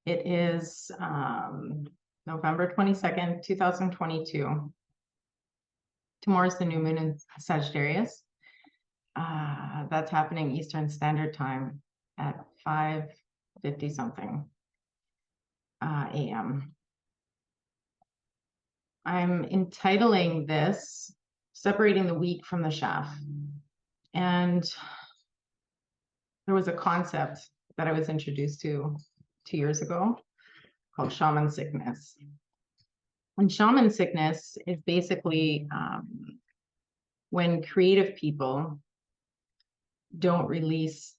It is November 22nd, 2022. Tomorrow's the new moon in Sagittarius. That's happening Eastern Standard Time at 5:50 something a.m. I'm entitling this Separating the Weak from the Chaff. And there was a concept that I was introduced to 2 years ago called shaman sickness. And shaman sickness is basically when creative people don't release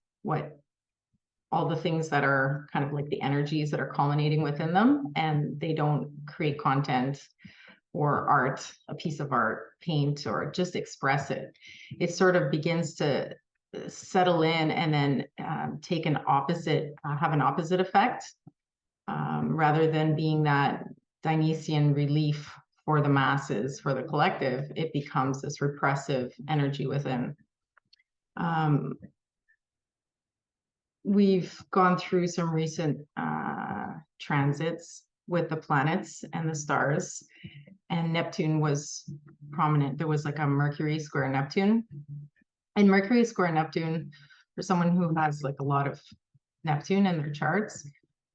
all the things that are kind of like the energies that are culminating within them, and they don't create content or art, a piece of art, paint, or just express it. It sort of begins to settle in and then have an opposite effect, rather than being that Dionysian relief for the masses, for the collective. It becomes this repressive energy within. We've gone through some recent transits with the planets and the stars, and Neptune was prominent. There was like a Mercury square Neptune, and Mercury square Neptune, for someone who has like a lot of Neptune in their charts,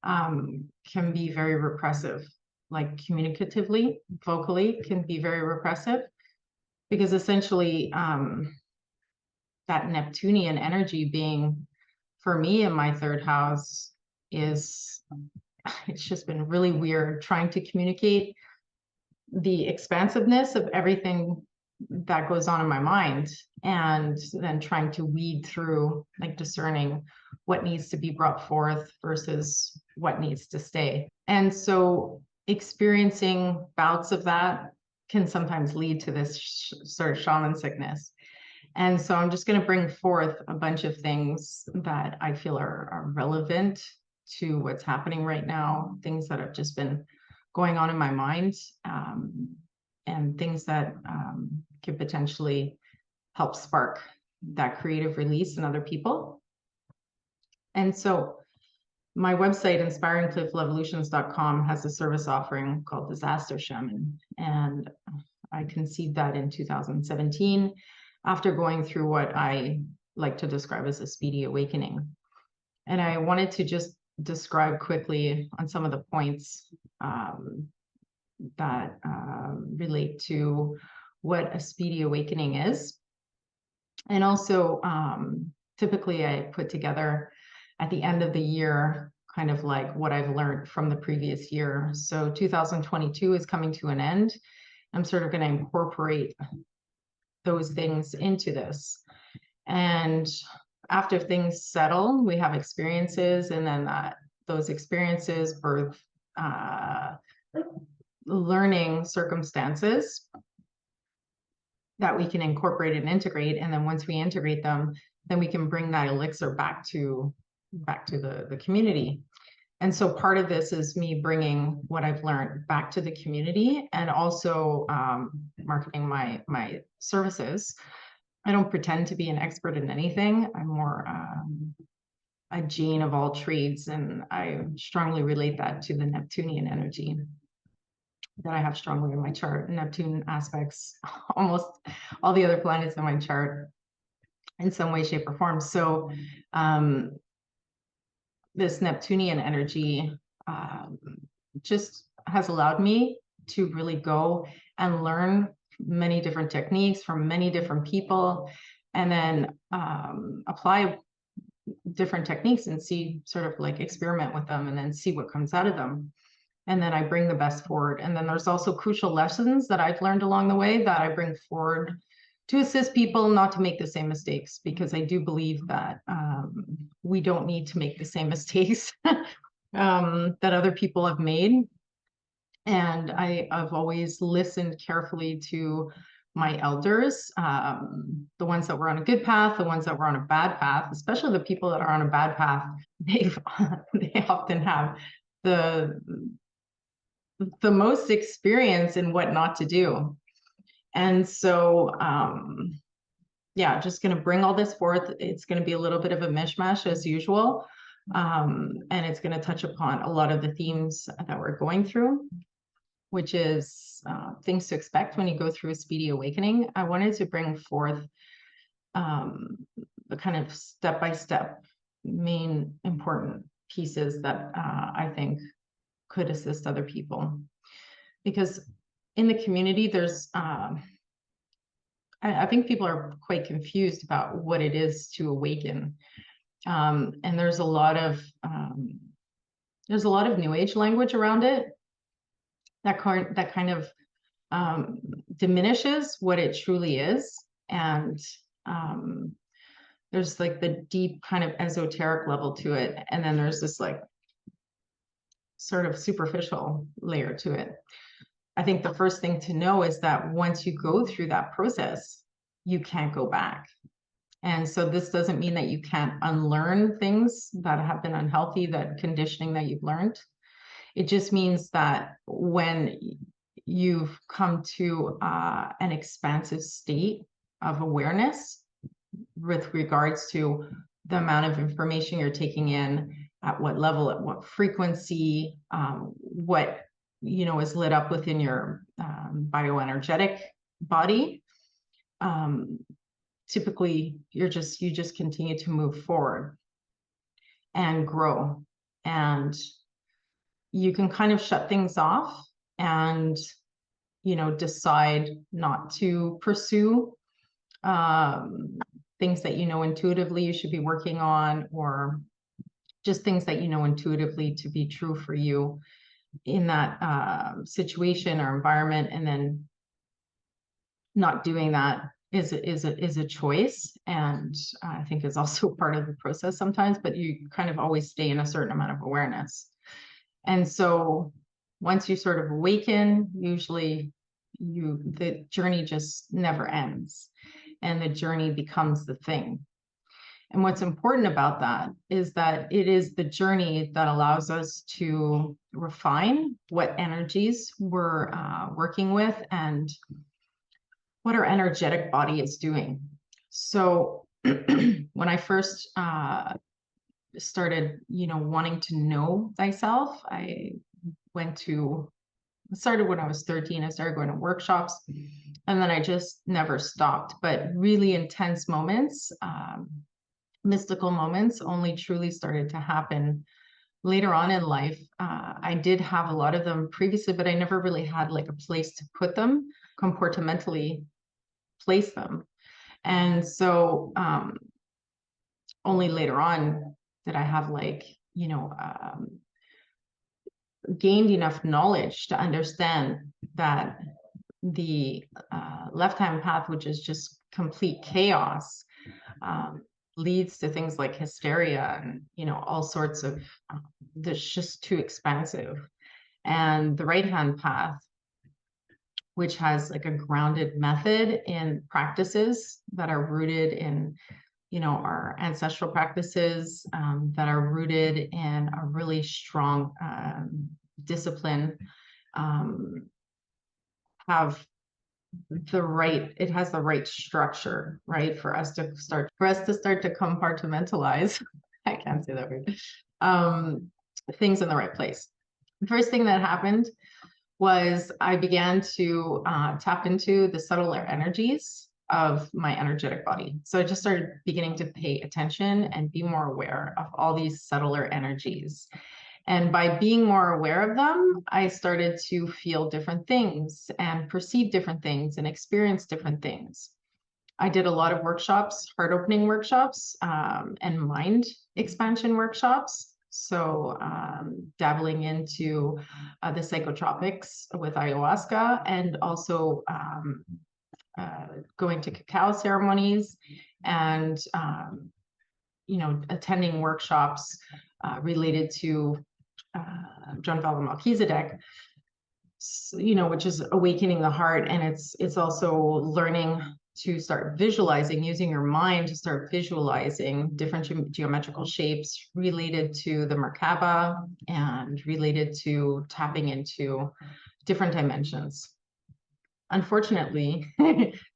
can be very repressive, like communicatively, vocally can be very repressive, because essentially that Neptunian energy being, for me in my third house, it's just been really weird trying to communicate the expansiveness of everything that goes on in my mind, and then trying to weed through, like discerning what needs to be brought forth versus what needs to stay. And so experiencing bouts of that can sometimes lead to this sort of shaman sickness. And so I'm just going to bring forth a bunch of things that I feel are relevant to what's happening right now, things that have just been going on in my mind, and things that could potentially help spark that creative release in other people. And so my website, inspiringplayfulEvolutions.com, has a service offering called Disaster Shaman. And I conceived that in 2017 after going through what I like to describe as a speedy awakening. And I wanted to just describe quickly on some of the points that relate to what a speedy awakening is. And also, typically I put together at the end of the year, kind of like what I've learned from the previous year. So 2022 is coming to an end. I'm sort of going to incorporate those things into this. And after things settle, we have experiences, and then those experiences birth learning circumstances that we can incorporate and integrate. And then once we integrate them, then we can bring that elixir back to the community. And so part of this is me bringing what I've learned back to the community, and also marketing my services. I don't pretend to be an expert in anything. I'm more a Jane of all trades, and I strongly relate that to the Neptunian energy that I have strongly in my chart. Neptune aspects almost all the other planets in my chart in some way, shape, or form. So this Neptunian energy just has allowed me to really go and learn many different techniques from many different people, and then apply different techniques and see, sort of like experiment with them, and then see what comes out of them. And then I bring the best forward. And then there's also crucial lessons that I've learned along the way that I bring forward to assist people not to make the same mistakes, because I do believe that we don't need to make the same mistakes that other people have made. And I've always listened carefully to my elders, the ones that were on a good path, the ones that were on a bad path, especially the people that are on a bad path. They often have the most experience in what not to do. And so, yeah, just going to bring all this forth. It's going to be a little bit of a mishmash as usual, And it's going to touch upon a lot of the themes that we're going through, which is things to expect when you go through a speedy awakening. I wanted to bring forth the kind of step-by-step main important pieces that I think could assist other people. Because in the community, there's, I think people are quite confused about what it is to awaken. And there's a lot of new age language around it that kind of diminishes what it truly is. And there's like the deep kind of esoteric level to it. And then there's this like sort of superficial layer to it. I think the first thing to know is that once you go through that process, you can't go back. And so this doesn't mean that you can't unlearn things that have been unhealthy, that conditioning that you've learned. It just means that when you've come to an expansive state of awareness with regards to the amount of information you're taking in, at what level, at what frequency, what is lit up within your bioenergetic body, typically you just continue to move forward and grow, and you can kind of shut things off and decide not to pursue things that intuitively you should be working on, or just things that intuitively to be true for you in that situation or environment. And then not doing that is a choice, and I think is also part of the process sometimes, but you kind of always stay in a certain amount of awareness. And so once you sort of awaken, usually the journey just never ends, and the journey becomes the thing. And what's important about that is that it is the journey that allows us to refine what energies we're working with and what our energetic body is doing. So when I first started, wanting to know thyself, I started when I was 13. I started going to workshops, and then I just never stopped. But really intense moments, mystical moments, only truly started to happen later on in life. I did have a lot of them previously, but I never really had like a place to put them, comportamentally place them. And so only later on did I have like, gained enough knowledge to understand that the left-hand path, which is just complete chaos, leads to things like hysteria and all sorts of that's just too expansive. And the right-hand path, which has like a grounded method in practices that are rooted in our ancestral practices, that are rooted in a really strong discipline, it has the right structure, right, for us to start to compartmentalize. I can't say that word. Things in the right place. The first thing that happened was I began to tap into the subtler energies of my energetic body. So I just started beginning to pay attention and be more aware of all these subtler energies. And by being more aware of them, I started to feel different things and perceive different things and experience different things. I did a lot of workshops, heart opening workshops, and mind expansion workshops. So dabbling into the psychotropics with ayahuasca, and also going to cacao ceremonies, and attending workshops related to John Valva Melchizedek, which is awakening the heart. And it's also learning to start visualizing, using your mind to start visualizing different geometrical shapes related to the Merkaba and related to tapping into different dimensions. unfortunately,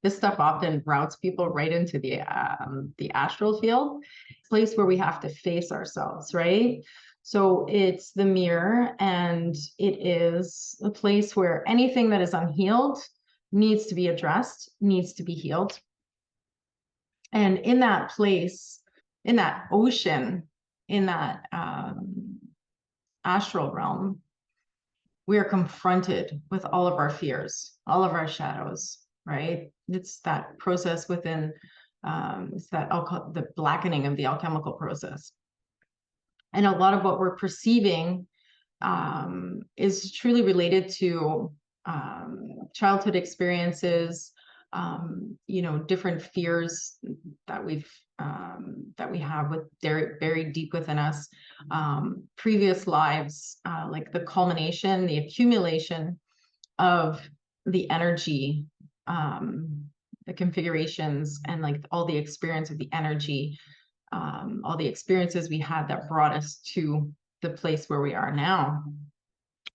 this stuff often routes people right into the astral field, place where we have to face ourselves, right? So it's the mirror, and it is a place where anything that is unhealed needs to be addressed, needs to be healed. And in that place, in that ocean, in that astral realm, we are confronted with all of our fears, all of our shadows, right? It's that process within, it's that the blackening of the alchemical process. And a lot of what we're perceiving is truly related to childhood experiences, different fears that we have with very deep within us, previous lives, like the culmination, the accumulation of the energy, the configurations, and like all the experience of the energy, all the experiences we had that brought us to the place where we are now.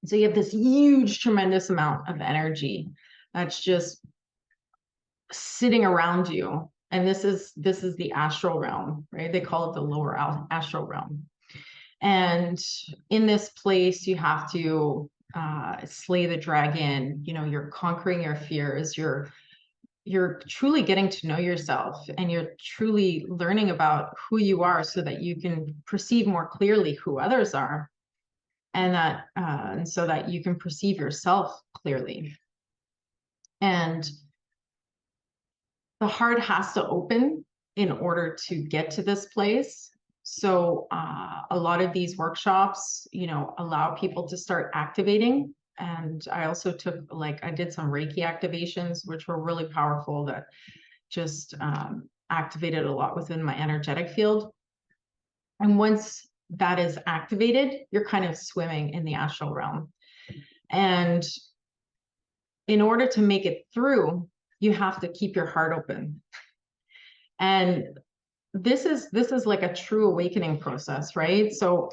So you have this huge, tremendous amount of energy that's just sitting around you. And this is the astral realm, right? They call it the lower astral realm. And in this place, you have to slay the dragon. You're conquering your fears. You're truly getting to know yourself, and you're truly learning about who you are so that you can perceive more clearly who others are, and so that you can perceive yourself clearly. And the heart has to open in order to get to this place. So a lot of these workshops, allow people to start activating. And I also I did some Reiki activations, which were really powerful, that just activated a lot within my energetic field. And once that is activated, you're kind of swimming in the astral realm. And in order to make it through, you have to keep your heart open. And this is like a true awakening process, right? So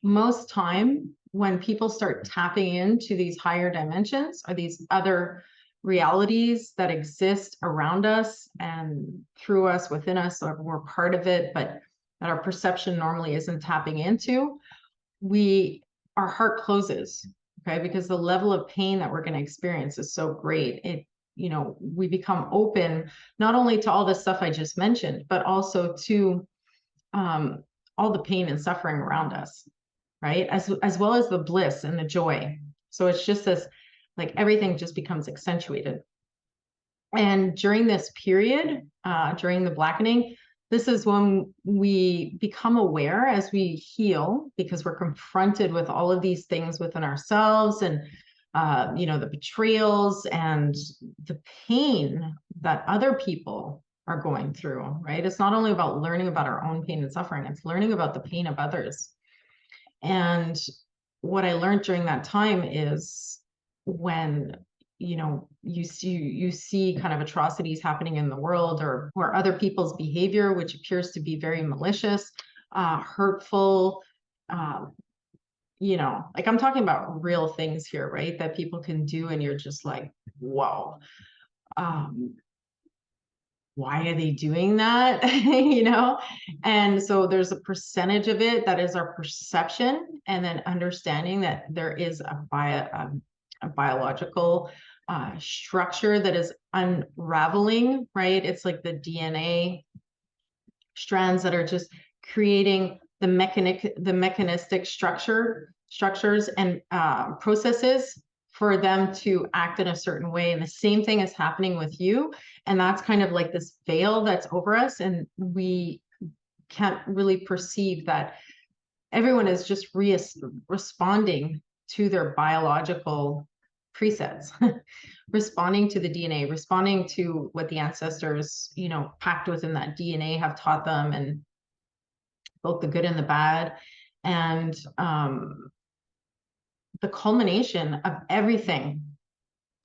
most time when people start tapping into these higher dimensions, or these other realities that exist around us and through us, within us, or we're part of it, but that our perception normally isn't tapping into, our heart closes, okay? Because the level of pain that we're going to experience is so great. We become open not only to all the stuff I just mentioned, but also to all the pain and suffering around us, right? As well as the bliss and the joy. So it's just this, like, everything just becomes accentuated. And during this period, during the blackening, this is when we become aware as we heal, because we're confronted with all of these things within ourselves, and the betrayals and the pain that other people are going through, right? It's not only about learning about our own pain and suffering, it's learning about the pain of others. And what I learned during that time is, when you see kind of atrocities happening in the world, or other people's behavior, which appears to be very malicious, hurtful, like, I'm talking about real things here, right? That people can do, and you're just like, whoa, why are they doing that? And so there's a percentage of it that is our perception, and then understanding that there is a biological structure that is unraveling, right? It's like the DNA strands that are just creating the mechanistic structures and processes for them to act in a certain way. And the same thing is happening with you. And that's kind of like this veil that's over us, and we can't really perceive that everyone is just responding to their biological presets, responding to the DNA, responding to what the ancestors, packed within that DNA have taught them, and both the good and the bad. And the culmination of everything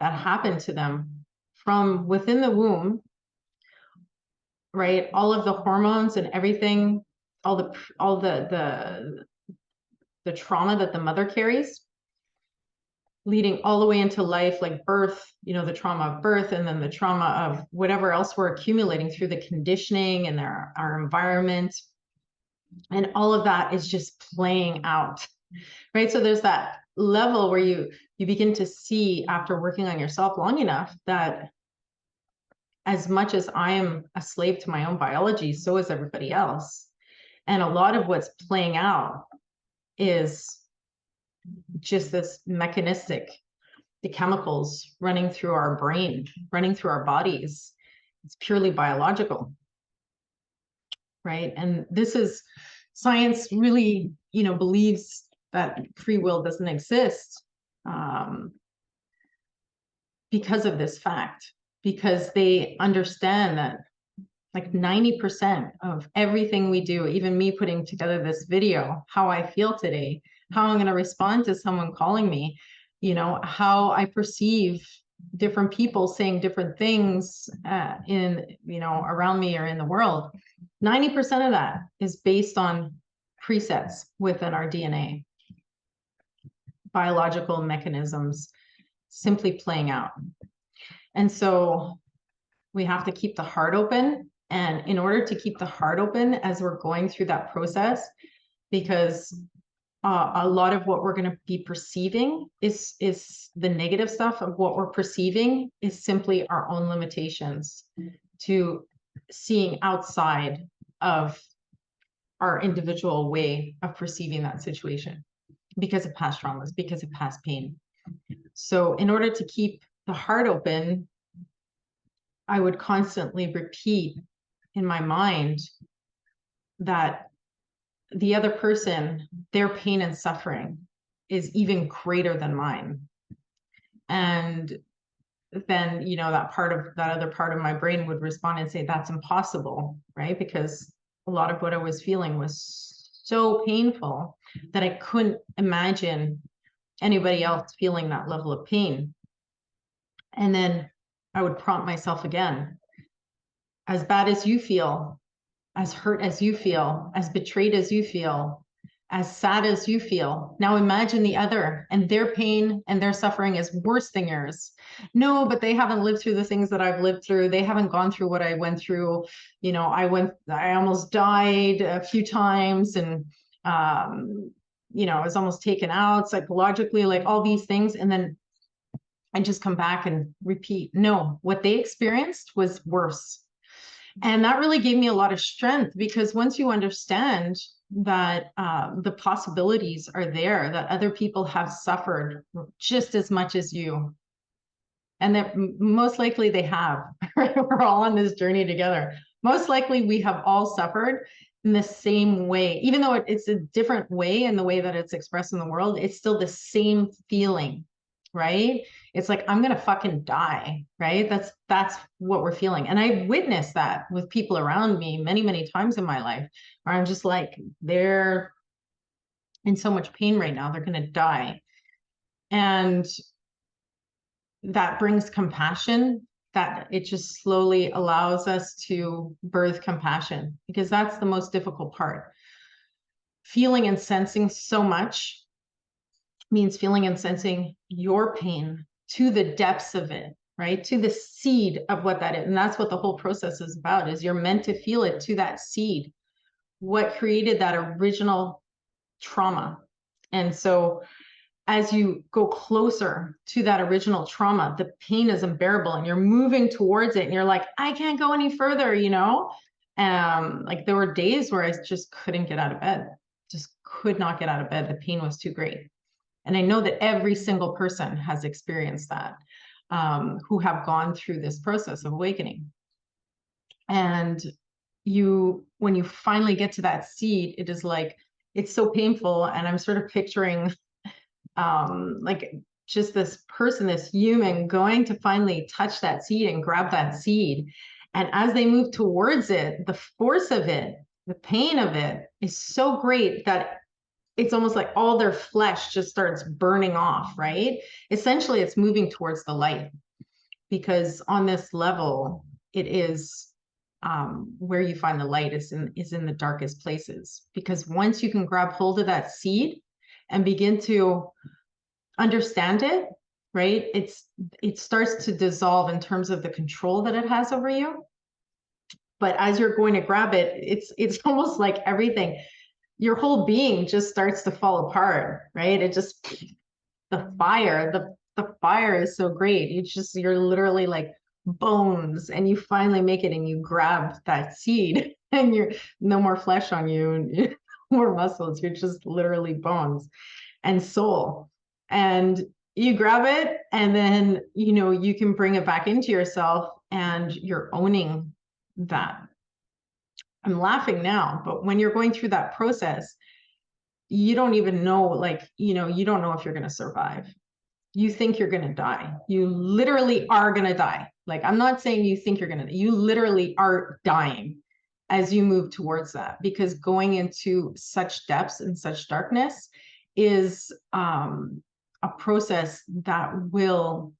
that happened to them from within the womb, right? All of the hormones and everything, all the trauma that the mother carries, leading all the way into life, like birth, you know, the trauma of birth, and then the trauma of whatever else we're accumulating through the conditioning and our environment. And all of that is just playing out, right? So there's that level where you begin to see, after working on yourself long enough, that as much as I am a slave to my own biology, so is everybody else. And a lot of what's playing out is just this mechanistic, the chemicals running through our brain, running through our bodies. It's purely biological, right? And this is, science really, you know, believes that free will doesn't exist because of this fact, because they understand that like 90% of everything we do, even me putting together this video, how I feel today, how I'm going to respond to someone calling me, you know, how I perceive different people saying different things in, you know, around me or in the world, 90% of that is based on presets within our DNA, biological mechanisms simply playing out. And so we have to keep the heart open. And in order to keep the heart open as we're going through that process, because a lot of what we're going to be perceiving is the negative stuff of what we're perceiving is simply our own limitations to seeing outside of our individual way of perceiving that situation because of past traumas, because of past pain. So in order to keep the heart open, I would constantly repeat in my mind that the other person, their pain and suffering is even greater than mine. And then, you know, that other part of my brain would respond and say, that's impossible, right? Because a lot of what I was feeling was so painful that I couldn't imagine anybody else feeling that level of pain. And then I would prompt myself again, as bad as you feel, as hurt as you feel, as betrayed as you feel, as sad as you feel. Now imagine the other, and their pain and their suffering is worse than yours. No, but they haven't lived through the things that I've lived through. They haven't gone through what I went through. You know, I almost died a few times, and you know, I was almost taken out psychologically, like all these things. And then I just come back and repeat, no, what they experienced was worse. And that really gave me a lot of strength, because once you understand that the possibilities are there, that other people have suffered just as much as you, and that most likely they have, right? We're all on this journey together. Most likely we have all suffered in the same way, even though it's a different way in the way that it's expressed in the world, it's still the same feeling, right? It's like, I'm gonna fucking die, right? That's what we're feeling. And I witnessed that with people around me many, many times in my life, where I'm just like, they're in so much pain right now, they're gonna die. And that brings compassion, that it just slowly allows us to birth compassion, because that's the most difficult part. Feeling and sensing so much means feeling and sensing your pain to the depths of it, right? To the seed of what that is. And that's what the whole process is about, is you're meant to feel it to that seed, what created that original trauma. And so as you go closer to that original trauma, the pain is unbearable and you're moving towards it and you're like, I can't go any further, you know? Like there were days where I just couldn't get out of bed, just could not get out of bed. The pain was too great. And I know that every single person has experienced that, who have gone through this process of awakening. And when you finally get to that seed, it is like, it's so painful. And I'm sort of picturing like just this person, this human going to finally touch that seed and grab that seed. And as they move towards it, the force of it, the pain of it is so great that it's almost like all their flesh just starts burning off, right? Essentially, it's moving towards the light, because on this level, it is where you find the light is in the darkest places. Because once you can grab hold of that seed and begin to understand it right? It starts to dissolve in terms of the control that it has over you. But as you're going to grab it, it's almost like everything, your whole being just starts to fall apart, right? It just, the fire is so great. You're literally like bones, and you finally make it and you grab that seed and you're no more flesh on you and more muscles. You're just literally bones and soul. And you grab it, and then, you know, you can bring it back into yourself, and you're owning that. I'm laughing now, but when you're going through that process, you don't even know, like, you know, you don't know if you're going to survive. You think you're going to die. You literally are going to die. Like, I'm not saying you think you're going to, you literally are dying as you move towards that, because going into such depths and such darkness is a process that will,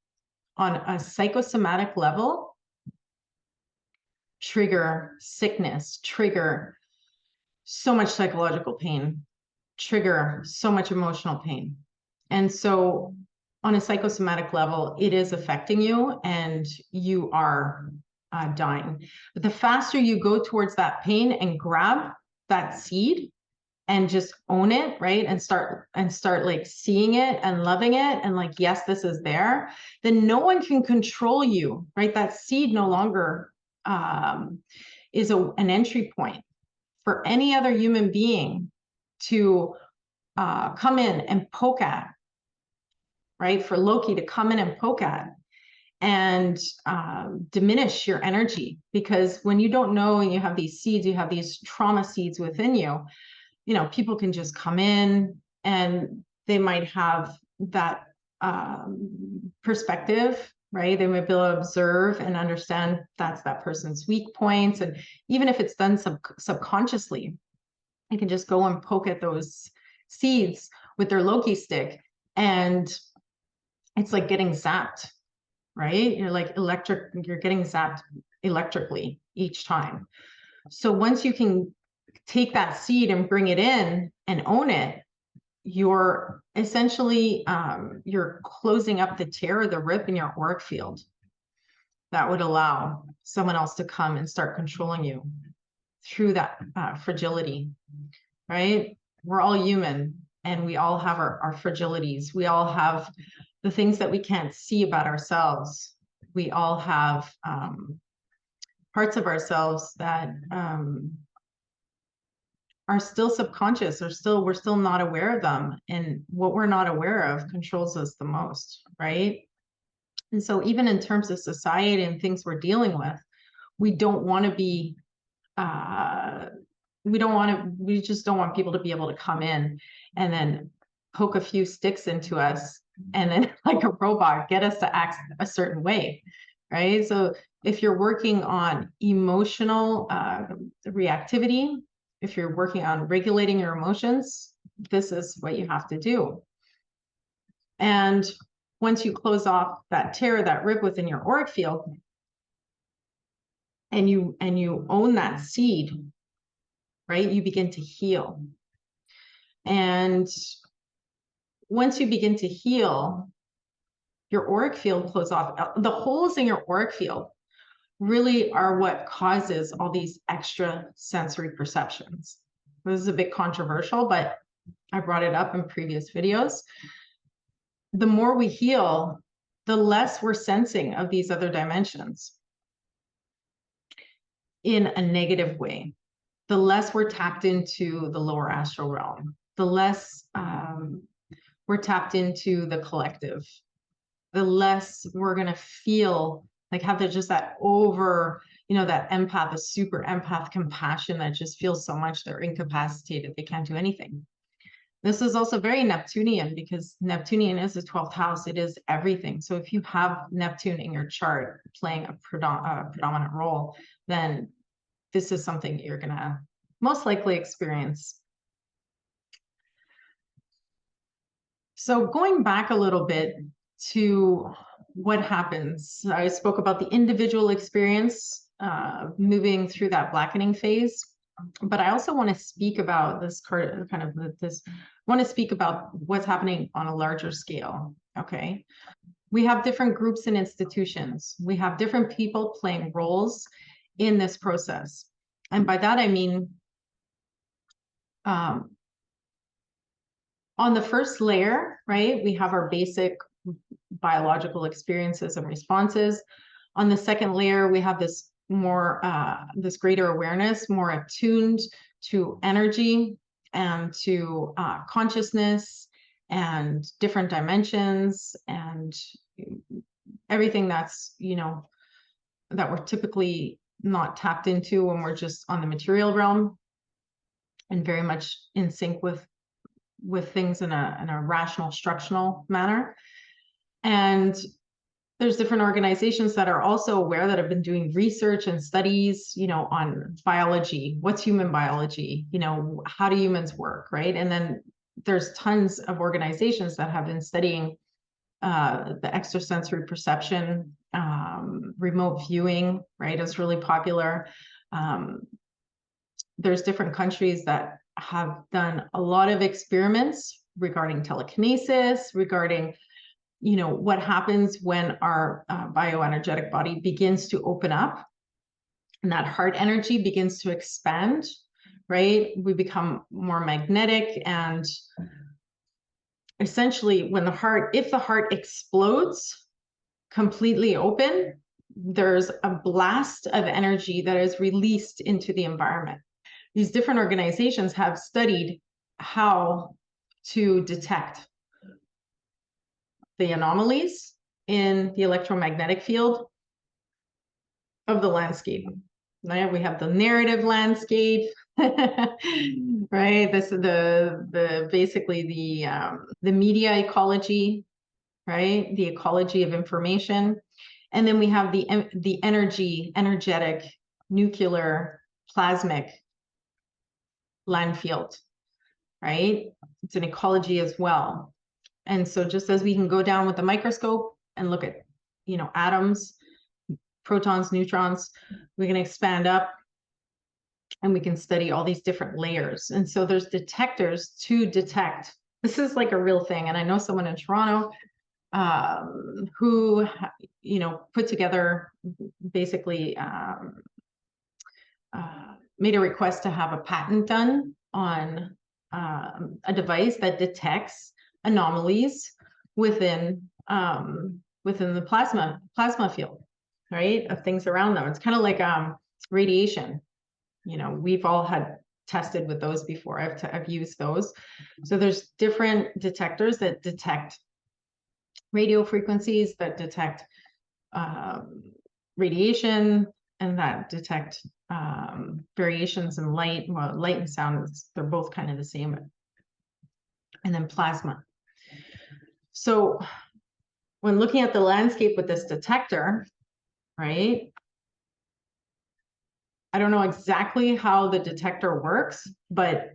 on a psychosomatic level, trigger sickness, trigger so much psychological pain, trigger so much emotional pain. And so on a psychosomatic level, it is affecting you, and you are dying. But the faster you go towards that pain and grab that seed and just own it, right? And start like seeing it and loving it, and like, yes, this is there, then no one can control you, right? That seed no longer is an entry point for any other human being to come in and poke at, right? For Loki to come in and poke at and diminish your energy. Because when you don't know, and you have these seeds, you have these trauma seeds within you, you know, people can just come in and they might have that perspective, right? They might be able to observe and understand that's that person's weak points. And even if it's done subconsciously, they can just go and poke at those seeds with their Loki stick, and it's like getting zapped, right? You're like you're getting zapped electrically each time. So once you can take that seed and bring it in and own it, you're essentially you're closing up the tear or the rip in your auric field that would allow someone else to come and start controlling you through that fragility, right? We're all human, and we all have our fragilities. We all have the things that we can't see about ourselves. We all have parts of ourselves that are still subconscious, or we're still not aware of them. And what we're not aware of controls us the most, right? And so even in terms of society and things we're dealing with, we don't want to be we just don't want people to be able to come in and then poke a few sticks into us and then, like a robot, get us to act a certain way, right? So if you're working on emotional reactivity, if you're working on regulating your emotions, this is what you have to do. And once you close off that tear, that rip within your auric field, and you own that seed, right, you begin to heal. And once you begin to heal, your auric field close off. The holes in your auric field really are what causes all these extra sensory perceptions. This is a bit controversial, but I brought it up in previous videos. The more we heal, the less we're sensing of these other dimensions in a negative way. The less we're tapped into the lower astral realm, the less we're tapped into the collective, the less we're going to feel like have just that that empath, a super empath compassion that just feels so much they're incapacitated, they can't do anything. This is also very Neptunian, because Neptunian is the 12th house. It is everything. So if you have Neptune in your chart playing a predominant role, then this is something you're going to most likely experience. So going back a little bit to what happens, I spoke about the individual experience moving through that blackening phase, but I also want to speak about this want to speak about what's happening on a larger scale. Okay. we have different groups and institutions. We have different people playing roles in this process. And by that, I mean, on the first layer, right, we have our basic biological experiences and responses. On the second layer, we have this more, this greater awareness, more attuned to energy and to consciousness and different dimensions and everything that's, you know, that we're typically not tapped into when we're just on the material realm, and very much in sync with things in a rational, structural manner. And there's different organizations that are also aware, that have been doing research and studies, you know, on biology. What's human biology? You know, how do humans work, right? And then there's tons of organizations that have been studying the extrasensory perception, remote viewing, right? It's really popular. There's different countries that have done a lot of experiments regarding telekinesis, regarding, you know, what happens when our bioenergetic body begins to open up and that heart energy begins to expand, right? We become more magnetic, and essentially when the heart, if the heart explodes completely open, there's a blast of energy that is released into the environment. These different organizations have studied how to detect the anomalies in the electromagnetic field of the landscape. Right? We have the narrative landscape, right? This is the basically the media ecology, right? The ecology of information. And then we have the energetic, nuclear, plasmic land field, right? It's an ecology as well. And so just as we can go down with the microscope and look at, you know, atoms, protons, neutrons, we can expand up and we can study all these different layers. And so there's detectors to detect. This is like a real thing. And I know someone in Toronto who, you know, put together basically made a request to have a patent done on a device that detects anomalies within the plasma field, right, of things around them. It's kind of like radiation. You know, we've all had tested with those before. I've used those. So there's different detectors that detect radio frequencies, that detect radiation, and that detect variations in light. Well, light and sound, they're both kind of the same. And then plasma. So when looking at the landscape with this detector, right, I don't know exactly how the detector works, but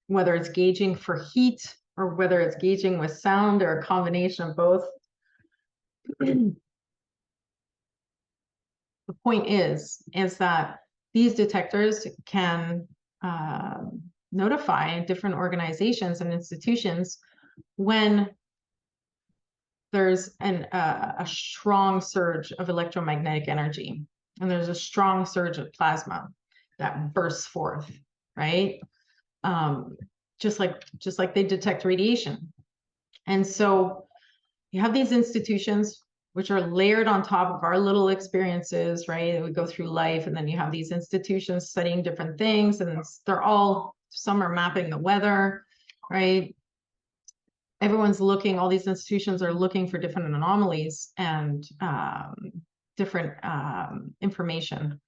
whether it's gauging for heat or whether it's gauging with sound or a combination of both, the point is that these detectors can notify different organizations and institutions when there's a strong surge of electromagnetic energy, and there's a strong surge of plasma that bursts forth, right? Just like they detect radiation. And so you have these institutions which are layered on top of our little experiences, right? We go through life, and then you have these institutions studying different things, and they're all, some are mapping the weather, right? Everyone's looking, all these institutions are looking for different anomalies and different information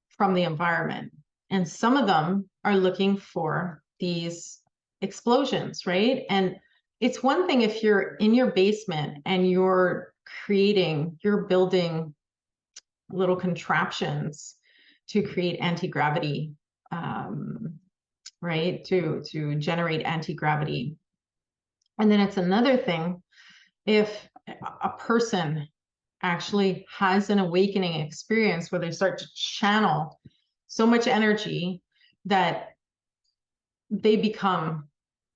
from the environment. And some of them are looking for these explosions, right? And it's one thing if you're in your basement and you're building little contraptions to create anti-gravity, right? To generate anti-gravity. And then it's another thing if a person actually has an awakening experience where they start to channel so much energy that they become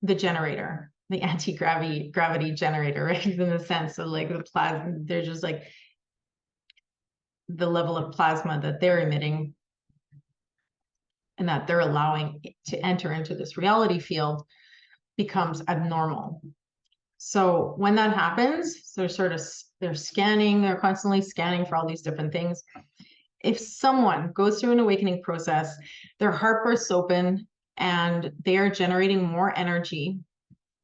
the generator, the anti-gravity generator, right? In the sense of like the plasma, they're just like the level of plasma that they're emitting and that they're allowing to enter into this reality field becomes abnormal. So when that happens, they're scanning, they're constantly scanning for all these different things. If someone goes through an awakening process, their heart bursts open and they are generating more energy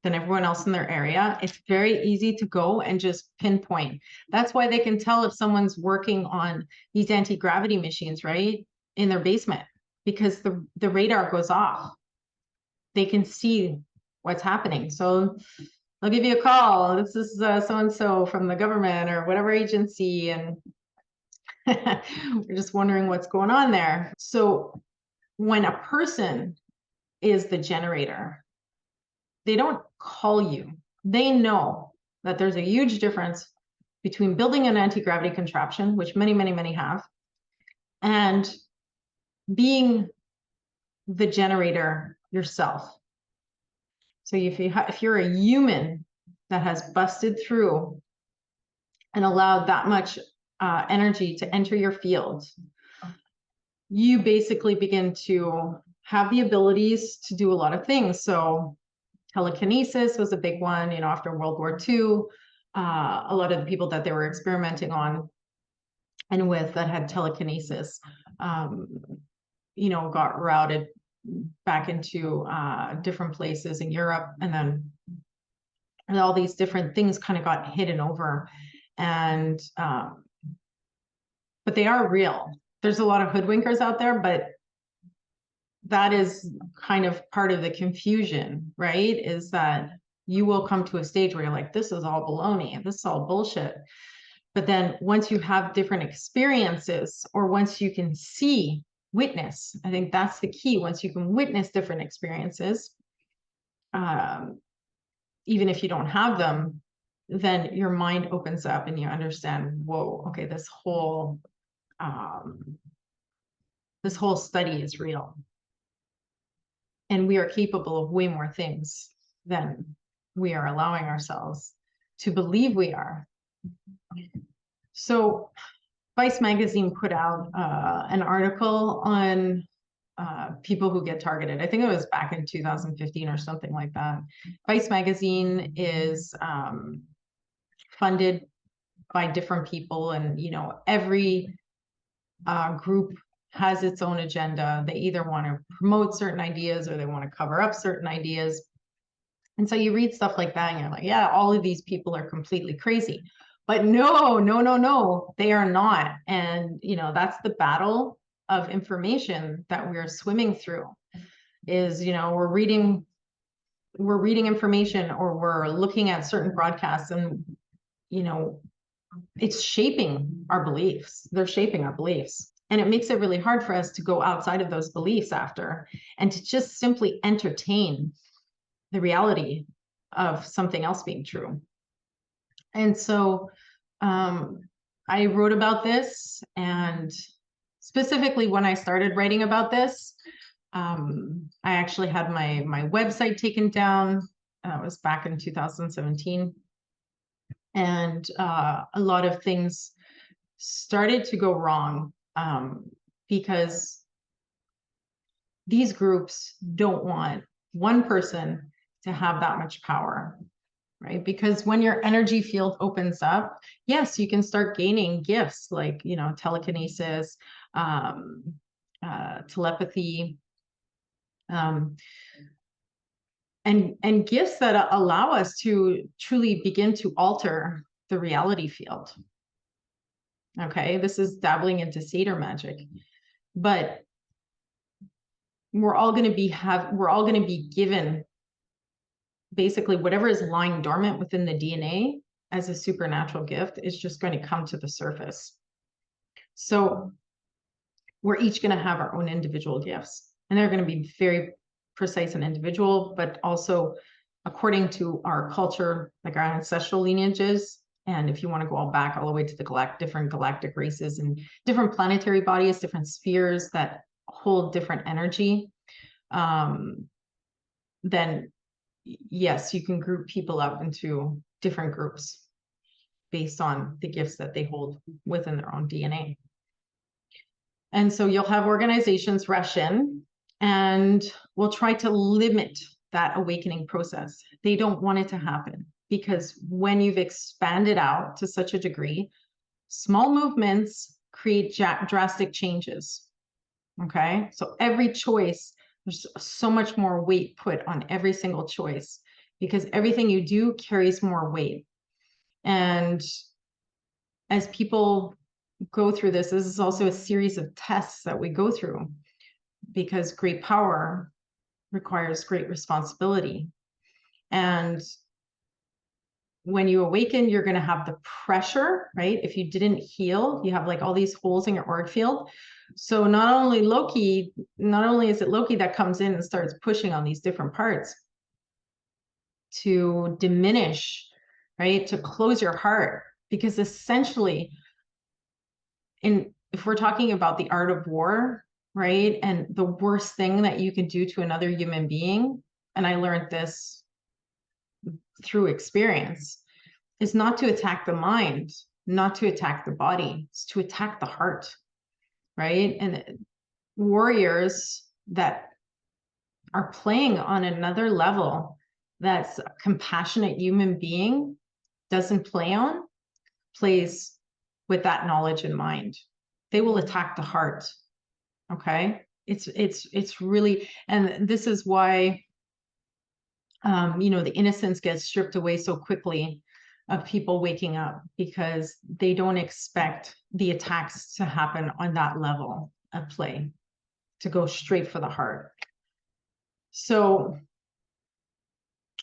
than everyone else in their area, it's very easy to go and just pinpoint. That's why they can tell if someone's working on these anti-gravity machines, right, in their basement, because the radar goes off. They can see what's happening. So they'll give you a call. This is so-and-so from the government or whatever agency, and we're just wondering what's going on there. So when a person is the generator, they don't call you. They know that there's a huge difference between building an anti-gravity contraption, which many, many, many have, and being the generator yourself. So if you're a human that has busted through and allowed that much energy to enter your field, you basically begin to have the abilities to do a lot of things. So telekinesis was a big one, after World War II. A lot of the people that they were experimenting on and with that had telekinesis, got routed back into different places in Europe, and then all these different things kind of got hidden over. And but they are real. There's a lot of hoodwinkers out there, but that is kind of part of the confusion, right? Is that you will come to a stage where you're like, this is all baloney, this is all bullshit. But then once you have different experiences, or once you can witness, I think that's the key. Once you can witness different experiences, even if you don't have them, then your mind opens up and you understand, whoa, okay, this whole study is real. And we are capable of way more things than we are allowing ourselves to believe we are. So Vice magazine put out an article on people who get targeted. I think it was back in 2015 or something like that. Vice magazine is funded by different people, and every group has its own agenda. They either want to promote certain ideas or they want to cover up certain ideas. And so you read stuff like that and you're like, yeah, all of these people are completely crazy. But no, they are not. And, that's the battle of information that we're swimming through is, we're reading information, or we're looking at certain broadcasts, and, it's shaping our beliefs. They're shaping our beliefs. And it makes it really hard for us to go outside of those beliefs after and to just simply entertain the reality of something else being true. And so I wrote about this, and specifically when I started writing about this, I actually had my website taken down. It was back in 2017. And a lot of things started to go wrong because these groups don't want one person to have that much power, right? Because when your energy field opens up, yes, you can start gaining gifts like, telekinesis, telepathy, and gifts that allow us to truly begin to alter the reality field. Okay, this is dabbling into satyr magic, but we're all going to be given basically whatever is lying dormant within the DNA as a supernatural gift is just going to come to the surface. So we're each going to have our own individual gifts, and they're going to be very precise and individual, but also according to our culture, like our ancestral lineages. And if you want to go all back all the way to the different galactic races and different planetary bodies, different spheres that hold different energy, then yes, you can group people up into different groups based on the gifts that they hold within their own DNA. And so you'll have organizations rush in and will try to limit that awakening process. They don't want it to happen, because when you've expanded out to such a degree, small movements create drastic changes. Okay, so every choice, there's so much more weight put on every single choice, because everything you do carries more weight. And as people go through this is also a series of tests that we go through, because great power requires great responsibility. And when you awaken, you're going to have the pressure, right? If you didn't heal, you have like all these holes in your auric field. So not only is it Loki that comes in and starts pushing on these different parts to diminish, right? To close your heart, because essentially, if we're talking about the art of war, right? And the worst thing that you can do to another human being, and I learned this through experience, is not to attack the mind, not to attack the body, it's to attack the heart, right? And warriors that are playing on another level that's a compassionate human being doesn't play on, plays with that knowledge in mind. They will attack the heart. Okay, it's really, and this is why the innocence gets stripped away so quickly of people waking up, because they don't expect the attacks to happen on that level of play, to go straight for the heart. So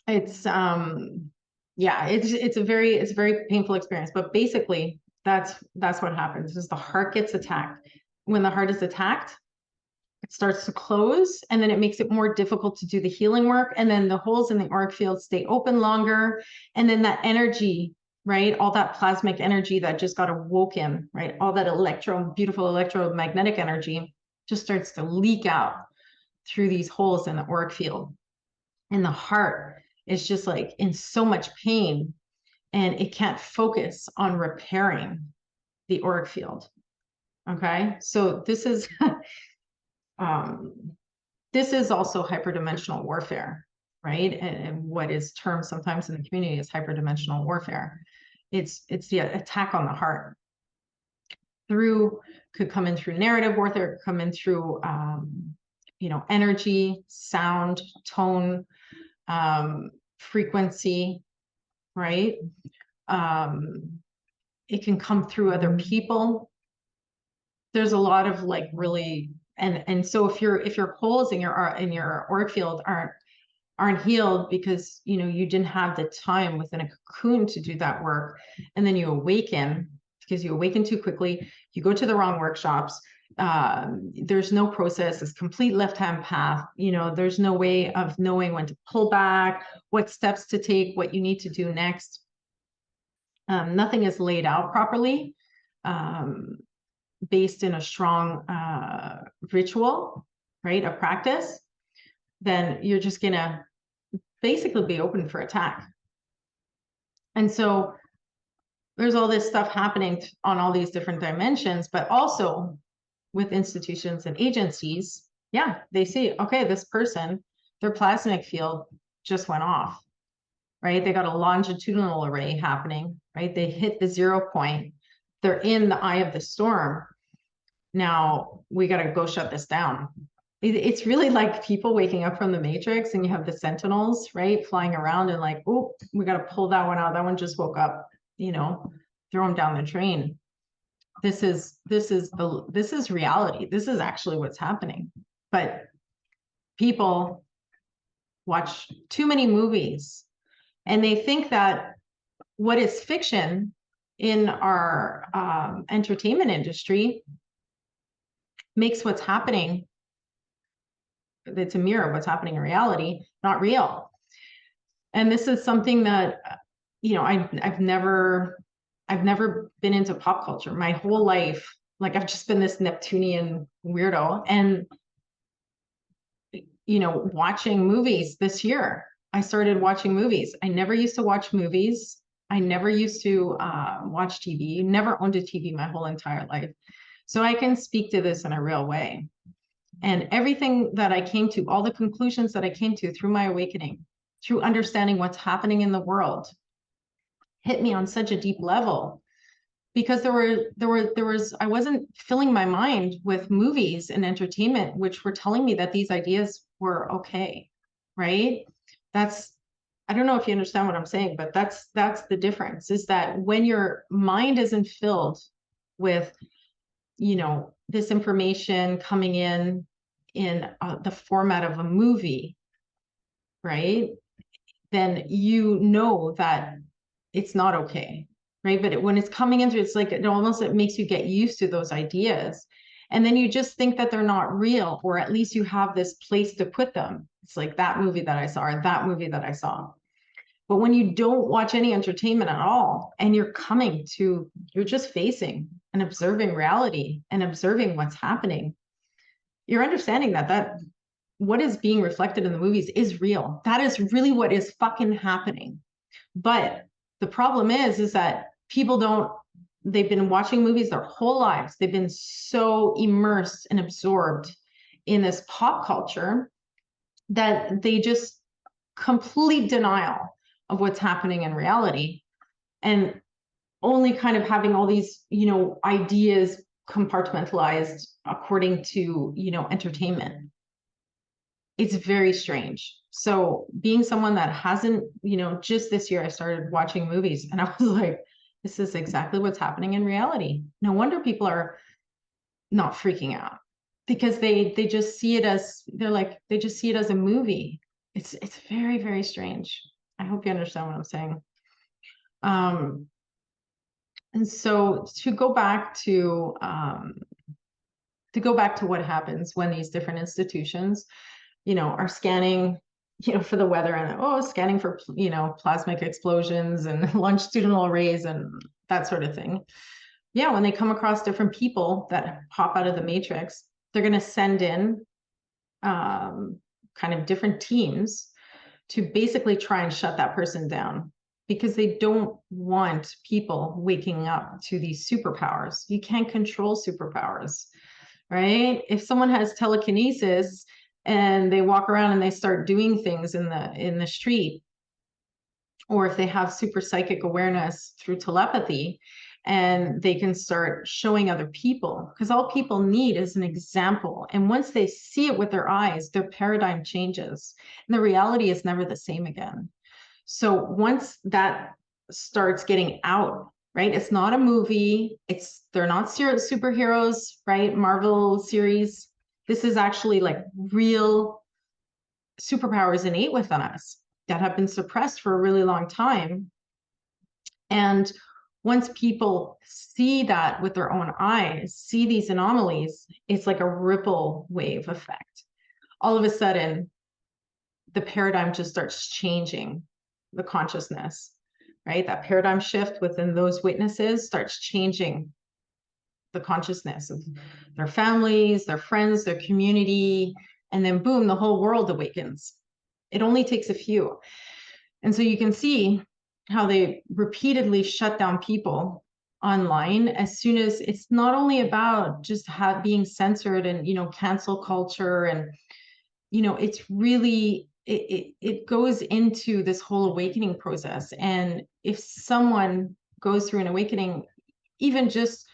it's it's a very painful experience, but basically that's what happens, is the heart gets attacked. When the heart is attacked, it starts to close, and then it makes it more difficult to do the healing work. And then the holes in the auric field stay open longer. And then that energy, right? All that plasmic energy that just got awoken, right? All that beautiful electromagnetic energy just starts to leak out through these holes in the auric field. And the heart is just like in so much pain, and it can't focus on repairing the auric field. Okay. So this is, this is also hyperdimensional warfare, right? And what is termed sometimes in the community as hyperdimensional warfare. It's the attack on the heart. Could come in through narrative warfare, come in through energy, sound, tone, frequency, right? It can come through other people. There's a lot of like really, and so if your holes in your auric field aren't healed because you didn't have the time within a cocoon to do that work, and then you awaken because you awaken too quickly, you go to the wrong workshops, there's no process, it's complete left-hand path, there's no way of knowing when to pull back, what steps to take, what you need to do next. Nothing is laid out properly, based in a strong ritual, right? A practice, then you're just gonna basically be open for attack. And so there's all this stuff happening on all these different dimensions, but also with institutions and agencies. Yeah, they see, okay, this person, their plasmic field just went off, right? They got a longitudinal array happening, right? They hit the 0 point. They're in the eye of the storm. Now we got to go shut this down. It's really like people waking up from the Matrix, and you have the sentinels, right, flying around and like, oh, we got to pull that one out. That one just woke up, throw them down the drain. This is reality. This is actually what's happening. But people watch too many movies, and they think that what is fiction in our entertainment industry makes what's happening, it's a mirror of what's happening in reality, not real. And this is something that, I've never been into pop culture my whole life. Like I've just been this Neptunian weirdo, and watching movies this year, I started watching movies. I never used to watch movies. I never used to watch TV, never owned a TV my whole entire life. So I can speak to this in a real way. And everything that I came to, all the conclusions that I came to through my awakening, through understanding what's happening in the world, hit me on such a deep level, because I wasn't filling my mind with movies and entertainment which were telling me that these ideas were okay, right? That's, I don't know if you understand what I'm saying, but that's the difference, is that when your mind isn't filled with, this information coming in the format of a movie, right? Then you know that it's not okay, right? But when it's coming into, it's like it makes you get used to those ideas. And then you just think that they're not real, or at least you have this place to put them. It's like that movie that I saw, or that movie that I saw. But when you don't watch any entertainment at all, and you're just facing and observing reality and observing what's happening, you're understanding that what is being reflected in the movies is real. That is really what is fucking happening. But the problem is that they've been watching movies their whole lives. They've been so immersed and absorbed in this pop culture that they just complete denial of what's happening in reality, and only kind of having all these, ideas compartmentalized according to, entertainment. It's very strange. So being someone that hasn't, just this year I started watching movies, and I was like, this is exactly what's happening in reality. No wonder people are not freaking out, because they just see it as, they just see it as a movie. It's very, very strange. I hope you understand what I'm saying. And so to go back to what happens when these different institutions, are scanning, for the weather, and scanning for, plasmic explosions and longitudinal arrays and that sort of thing. Yeah, when they come across different people that pop out of the matrix, they're going to send in kind of different teams to basically try and shut that person down, because they don't want people waking up to these superpowers. You can't control superpowers, right? If someone has telekinesis and they walk around and they start doing things in the street, or if they have super psychic awareness through telepathy, and they can start showing other people, because all people need is an example. And once they see it with their eyes, their paradigm changes, and the reality is never the same again. So once that starts getting out, right? It's not a movie. They're not superheroes, right? Marvel series. This is actually like real superpowers innate within us that have been suppressed for a really long time. And once people see that with their own eyes, see these anomalies, it's like a ripple wave effect. All of a sudden, the paradigm just starts changing the consciousness, right? That paradigm shift within those witnesses starts changing the consciousness of their families, their friends, their community, and then boom, the whole world awakens. It only takes a few. And so you can see how they repeatedly shut down people online as soon as it's not only about just being censored and, cancel culture. And, it's really, it goes into this whole awakening process. And if someone goes through an awakening, even just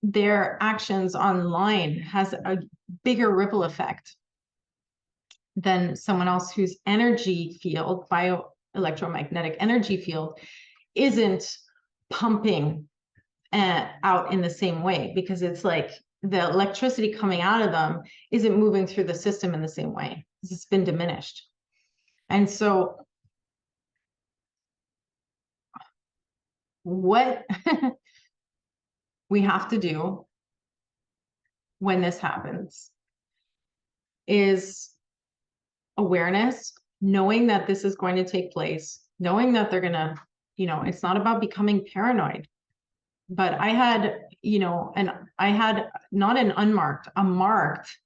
their actions online has a bigger ripple effect than someone else whose energy field, bioelectromagnetic energy field, isn't pumping out in the same way, because it's like the electricity coming out of them isn't moving through the system in the same way. It's been diminished. And so what we have to do when this happens is awareness, knowing that this is going to take place, knowing that they're going to, it's not about becoming paranoid. But I had, I had not an unmarked, a marked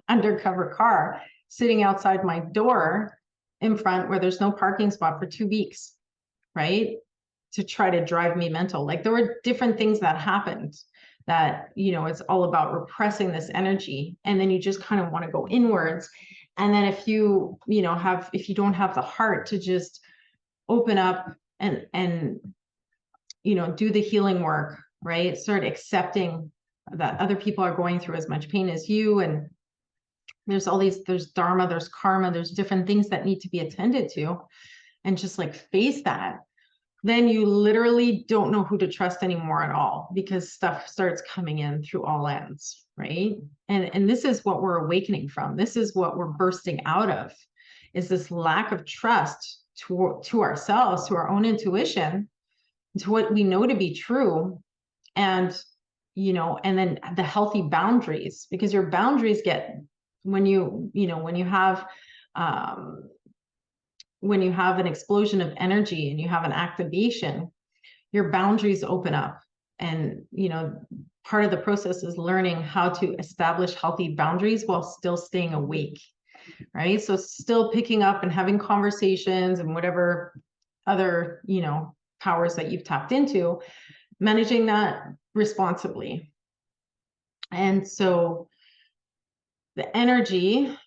undercover car sitting outside my door in front where there's no parking spot for 2 weeks, right? To try to drive me mental. Like there were different things that happened that, you know, it's all about repressing this energy. And then you just kind of want to go inwards. And then if you, you know, if you don't have the heart to just open up and, you know, do the healing work, right? Start accepting that other people are going through as much pain as you. And there's dharma, there's karma, there's different things that need to be attended to, and just like face that. Then you literally don't know who to trust anymore at all, because stuff starts coming in through all ends, right? And this is what we're awakening from. This is what we're bursting out of, is this lack of trust to ourselves, to our own intuition, to what we know to be true. And, you know, and then the healthy boundaries, because your boundaries get, when you have an explosion of energy and you have an activation, your boundaries open up. And, you know, part of the process is learning how to establish healthy boundaries while still staying awake, right? So still picking up and having conversations and whatever other, you know, powers that you've tapped into, managing that responsibly. And so the energy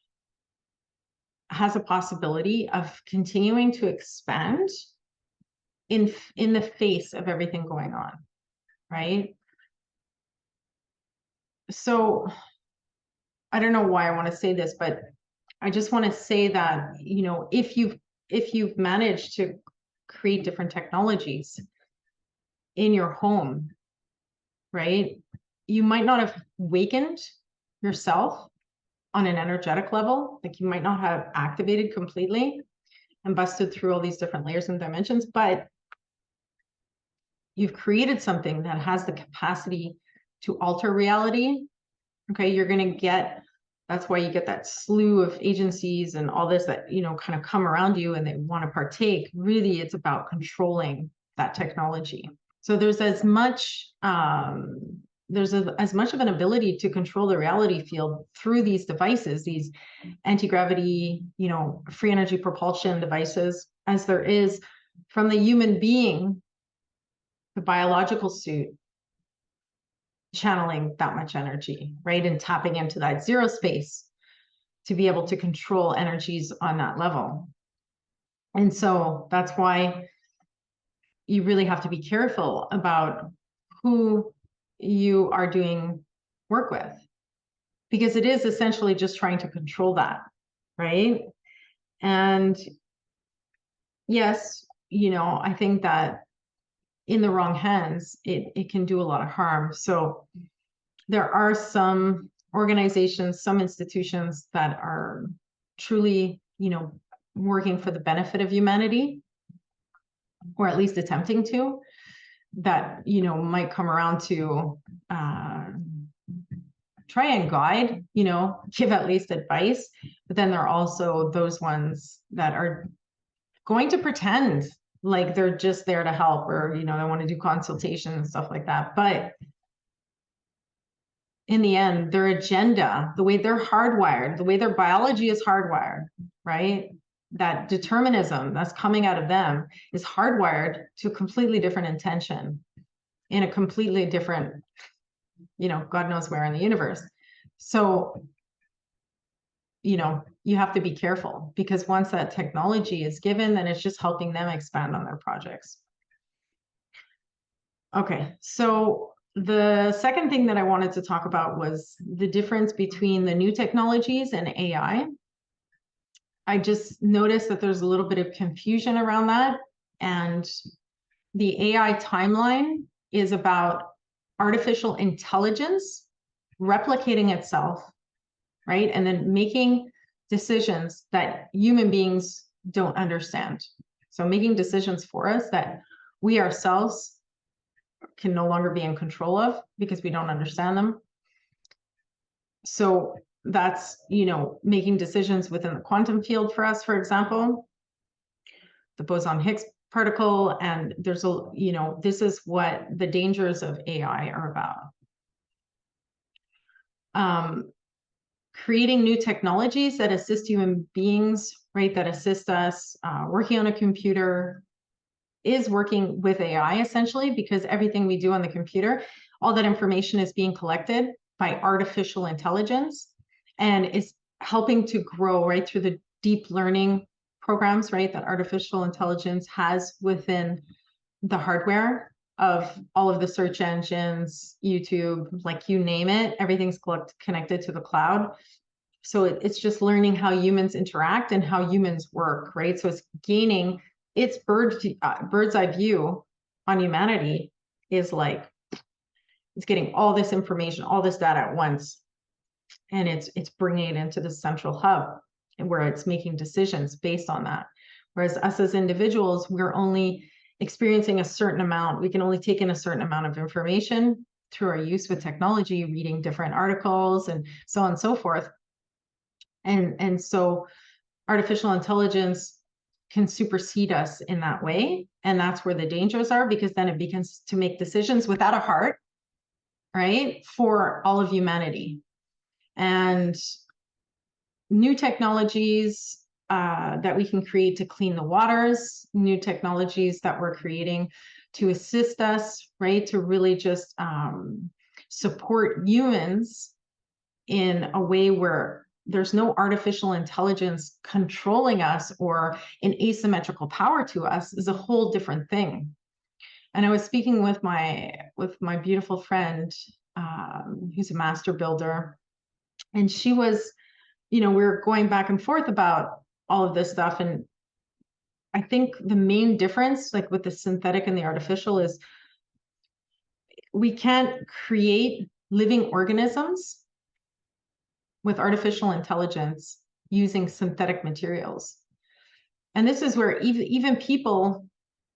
has a possibility of continuing to expand in the face of everything going on, right? So I don't know why I want to say this, but I just want to say that, you know, if you've managed to create different technologies in your home, right, you might not have awakened yourself on an energetic level. Like you might not have activated completely and busted through all these different layers and dimensions, but you've created something that has the capacity to alter reality. Okay, that's why you get that slew of agencies and all this that, you know, kind of come around you and they want to partake. Really, it's about controlling that technology. So there's as much as much of an ability to control the reality field through these devices, these anti-gravity, you know, free energy propulsion devices, as there is from the human being, the biological suit, channeling that much energy, right? And tapping into that zero space to be able to control energies on that level. And so that's why you really have to be careful about who you are doing work with, because it is essentially just trying to control that, right? And yes, you know, I think that in the wrong hands, it can do a lot of harm. So there are some organizations, some institutions that are truly, you know, working for the benefit of humanity, or at least attempting to, that, you know, might come around to try and guide, you know, give at least advice. But then there are also those ones that are going to pretend like they're just there to help, or, you know, they want to do consultation and stuff like that. But in the end, their agenda, the way they're hardwired, the way their biology is hardwired, right? That determinism that's coming out of them is hardwired to a completely different intention in a completely different, you know, God knows where in the universe. So, you know, you have to be careful, because once that technology is given, then it's just helping them expand on their projects. Okay, so the second thing that I wanted to talk about was the difference between the new technologies and AI. I just noticed that there's a little bit of confusion around that. And the AI timeline is about artificial intelligence replicating itself, right? And then making decisions that human beings don't understand. So making decisions for us that we ourselves can no longer be in control of because we don't understand them. So that's, you know, making decisions within the quantum field for us, for example, the boson-Higgs particle. And there's a, you know, this is what the dangers of AI are about. creating new technologies that assist human beings, right? That assist us working on a computer is working with AI essentially, because everything we do on the computer, all that information is being collected by artificial intelligence and is helping to grow right through the deep learning programs, right? That artificial intelligence has within the hardware of all of the search engines, YouTube, like you name it, everything's connected to the cloud. So it's just learning how humans interact and how humans work, right? So it's gaining its bird's eye view on humanity is like, it's getting all this information, all this data at once, and it's bringing it into the central hub where it's making decisions based on that. Whereas us as individuals, we're only experiencing a certain amount. We can only take in a certain amount of information through our use with technology, reading different articles and so on and so forth. And so artificial intelligence can supersede us in that way. And that's where the dangers are, because then it begins to make decisions without a heart, right? For all of humanity. And new technologies that we can create to clean the waters, new technologies that we're creating to assist us, right? To really just support humans in a way where there's no artificial intelligence controlling us or an asymmetrical power to us is a whole different thing. And I was speaking with my beautiful friend who's a master builder, and she was, we were going back and forth about all of this stuff. And I think the main difference, like with the synthetic and the artificial, is we can't create living organisms with artificial intelligence using synthetic materials. And this is where even people,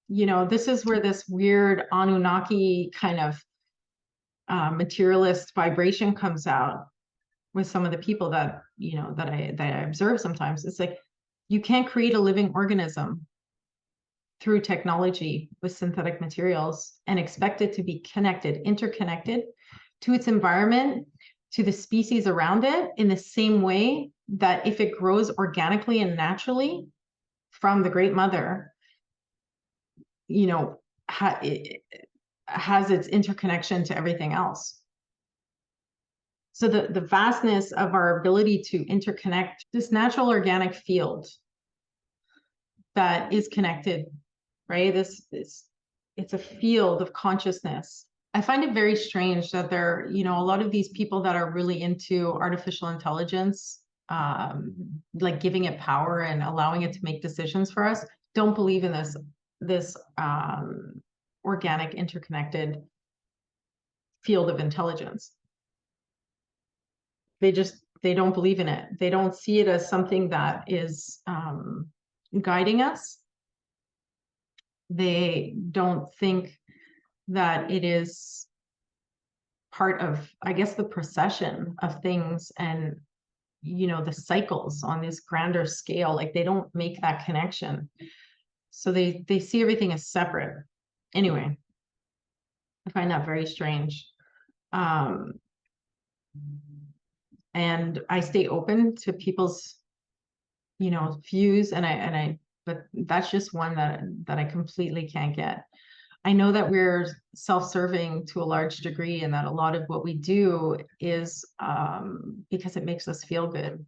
this is where this weird Anunnaki kind of materialist vibration comes out with some of the people that, that I observe sometimes. It's like, you can't create a living organism through technology with synthetic materials and expect it to be interconnected to its environment, to the species around it, in the same way that if it grows organically and naturally from the Great Mother, it has its interconnection to everything else. So the vastness of our ability to interconnect this natural organic field that is connected, right? It's a field of consciousness. I find it very strange that there, a lot of these people that are really into artificial intelligence, like giving it power and allowing it to make decisions for us, don't believe in this organic, interconnected field of intelligence. They don't believe in it. They don't see it as something that is guiding us. They don't think that it is part of, I guess, the procession of things and, the cycles on this grander scale. Like, they don't make that connection. So they see everything as separate. Anyway, I find that very strange. And I stay open to people's, views, but that's just one that I completely can't get. I know that we're self-serving to a large degree, and that a lot of what we do is because it makes us feel good.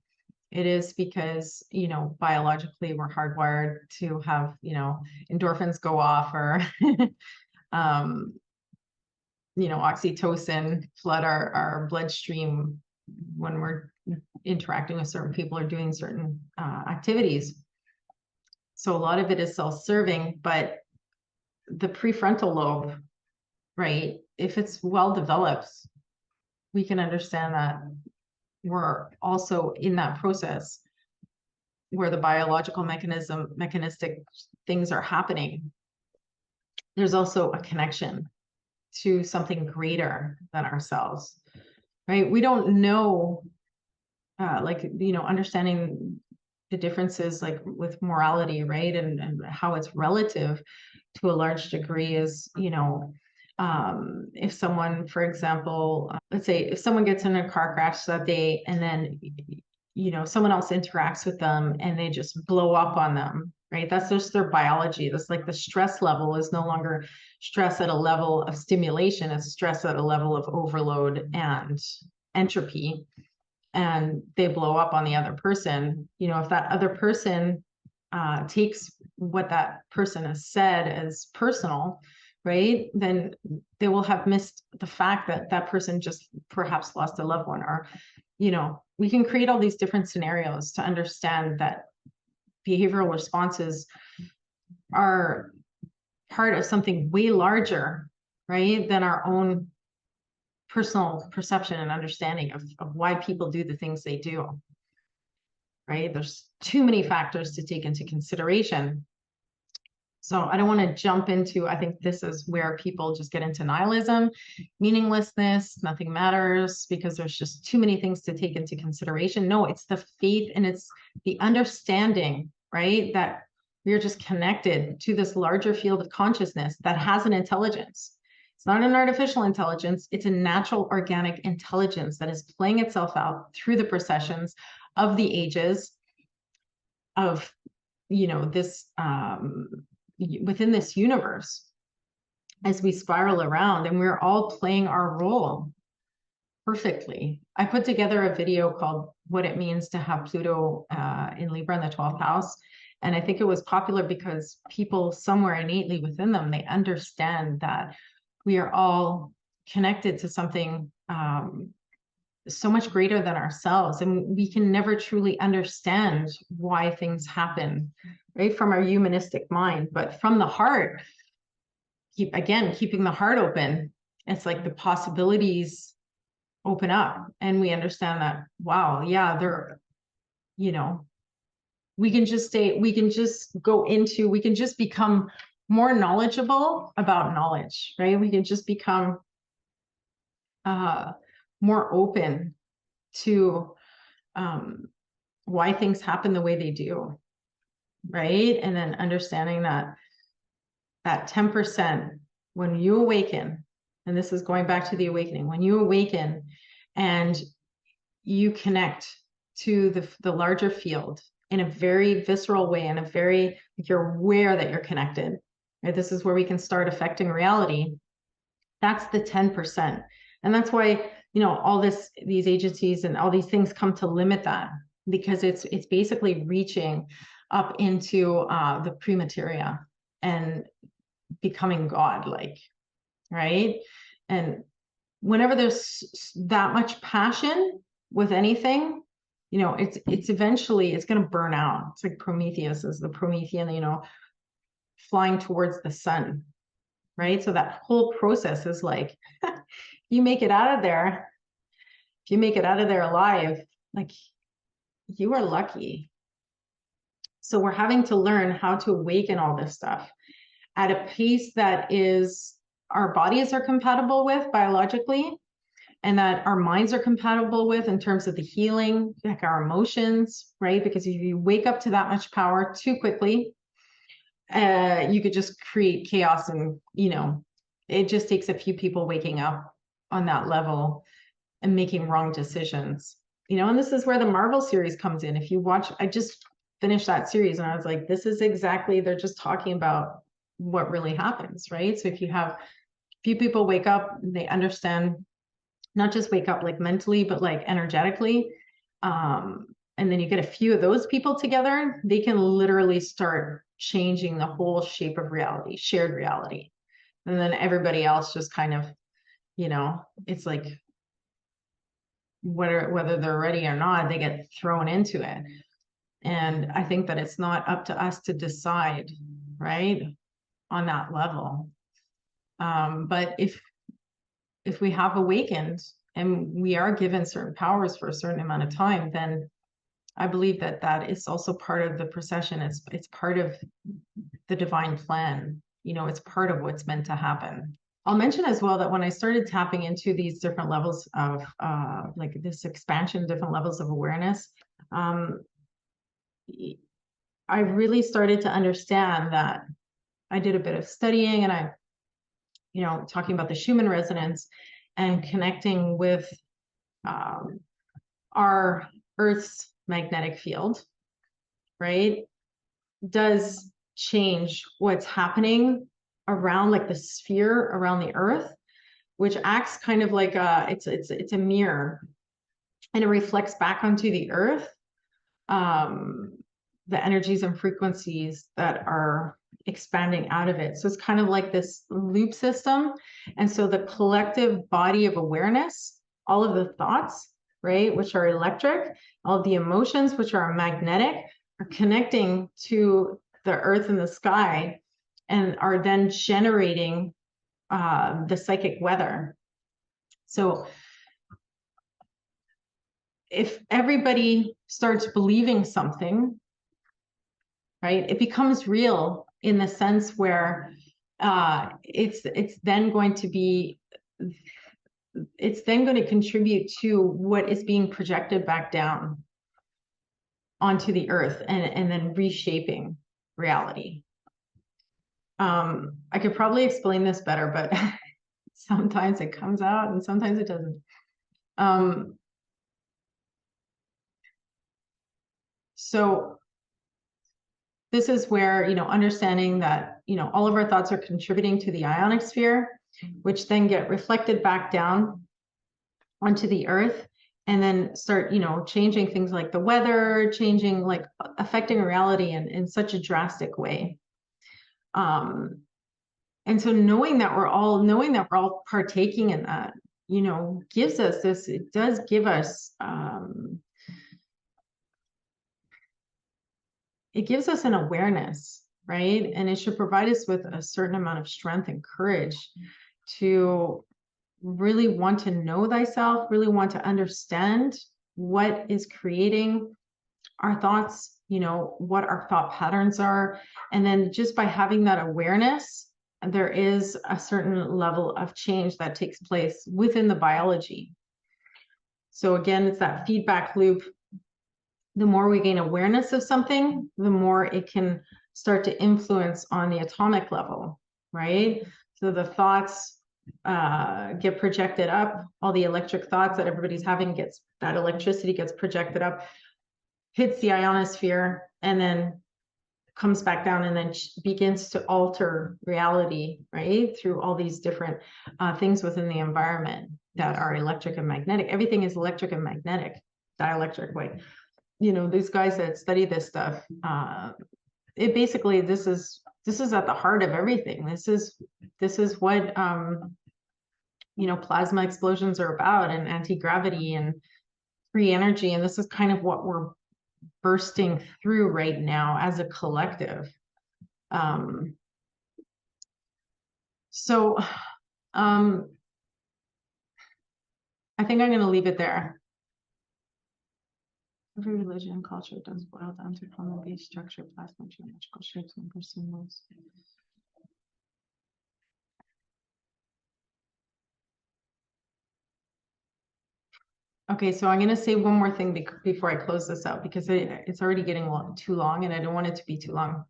It is because, biologically we're hardwired to have, endorphins go off, or, oxytocin flood our bloodstream when we're interacting with certain people or doing certain activities. So a lot of it is self-serving, but the prefrontal lobe, right? If it's well developed, we can understand that we're also in that process where the biological mechanistic things are happening. There's also a connection to something greater than ourselves, right? We don't know, understanding the differences, like with morality, right? And how it's relative to a large degree is, If someone, for example, let's say if someone gets in a car crash that day and then, someone else interacts with them and they just blow up on them, right? That's just their biology. That's like the stress level is no longer stress at a level of stimulation, it's stress at a level of overload and entropy. And they blow up on the other person. If that other person takes what that person has said as personal, right, then they will have missed the fact that that person just perhaps lost a loved one. Or we can create all these different scenarios to understand that behavioral responses are part of something way larger, right, than our own personal perception and understanding of why people do the things they do, right? There's too many factors to take into consideration. So I don't want to jump into, I think this is where people just get into nihilism, meaninglessness, nothing matters, because there's just too many things to take into consideration. No, it's the faith and it's the understanding, right, that we're just connected to this larger field of consciousness that has an intelligence. It's not an artificial intelligence. It's a natural organic intelligence that is playing itself out through the processions of the ages of, this, within this universe as we spiral around, and we're all playing our role perfectly. I put together a video called What It Means to Have Pluto in Libra in the 12th house. And I think it was popular because people somewhere innately within them, they understand that we are all connected to something so much greater than ourselves. And we can never truly understand why things happen, right, from our humanistic mind. But from the heart, keeping the heart open, it's like the possibilities open up and we understand that, wow, yeah, we can just become more knowledgeable about knowledge, right? We can just become more open to why things happen the way they do, right? And then understanding that 10%, when you awaken, and this is going back to the awakening, when you awaken and you connect to the larger field in a very visceral way, in a very, you're aware that you're connected, right? This is where we can start affecting reality. That's the 10%. And that's why, all these agencies and all these things come to limit that, because it's basically reaching up into the premateria and becoming God-like, right? And whenever there's that much passion with anything, it's eventually, it's going to burn out. It's like Prometheus is the Promethean, flying towards the sun, right? So that whole process is like, you make it out of there, if you make it out of there alive, like, you are lucky. So we're having to learn how to awaken all this stuff at a pace that is, our bodies are compatible with biologically, and that our minds are compatible with in terms of the healing, like our emotions, right? Because if you wake up to that much power too quickly, you could just create chaos. And, it just takes a few people waking up on that level and making wrong decisions, and this is where the Marvel series comes in. If you watch, I just finished that series and I was like, this is exactly, they're just talking about what really happens, right? So if you have a few people wake up, they understand, not just wake up like mentally, but like energetically. And then you get a few of those people together, they can literally start changing the whole shape of reality, shared reality. And then everybody else just kind of, it's like, whether they're ready or not, they get thrown into it. And I think that it's not up to us to decide, right, on that level. But if we have awakened and we are given certain powers for a certain amount of time, then I believe that is also part of the procession. It's part of the divine plan. It's part of what's meant to happen. I'll mention as well that when I started tapping into these different levels of like this expansion, different levels of awareness, I really started to understand that I did a bit of studying and I talking about the Schumann resonance and connecting with our Earth's magnetic field, right, does change what's happening around, like the sphere around the Earth, which acts kind of like it's a mirror, and it reflects back onto the Earth the energies and frequencies that are expanding out of it. So it's kind of like this loop system. And so the collective body of awareness, all of the thoughts, right, which are electric, all of the emotions, which are magnetic, are connecting to the Earth and the sky, and are then generating the psychic weather. So if everybody starts believing something, right, it becomes real in the sense where it's then going to contribute to what is being projected back down onto the Earth, and then reshaping reality. I could probably explain this better, but sometimes it comes out and sometimes it doesn't. So this is where, understanding that, all of our thoughts are contributing to the ionic sphere, which then get reflected back down onto the Earth, and then start, changing things like the weather, like affecting reality in such a drastic way. And so knowing that we're all partaking in that, gives us this, it does give us, it gives us an awareness, right? And it should provide us with a certain amount of strength and courage to really want to know thyself, really want to understand what is creating our thoughts, what our thought patterns are. And then just by having that awareness, there is a certain level of change that takes place within the biology. So again, it's that feedback loop. The more we gain awareness of something, the more it can start to influence on the atomic level, right? So the thoughts get projected up, all the electric thoughts that everybody's having that electricity gets projected up, hits the ionosphere, and then comes back down, and then begins to alter reality, right? Through all these different things within the environment that are electric and magnetic. Everything is electric and magnetic, dielectric way. These guys that study this stuff, it basically, this is at the heart of everything. This is what plasma explosions are about, and anti-gravity and free energy. And this is kind of what we're bursting through right now as a collective. So I think I'm going to leave it there. Every religion and culture does boil down to form a base structure, plasma, geometrical shapes, and symbols. Okay, so I'm going to say one more thing before I close this out, because it's already getting too long, and I don't want it to be too long.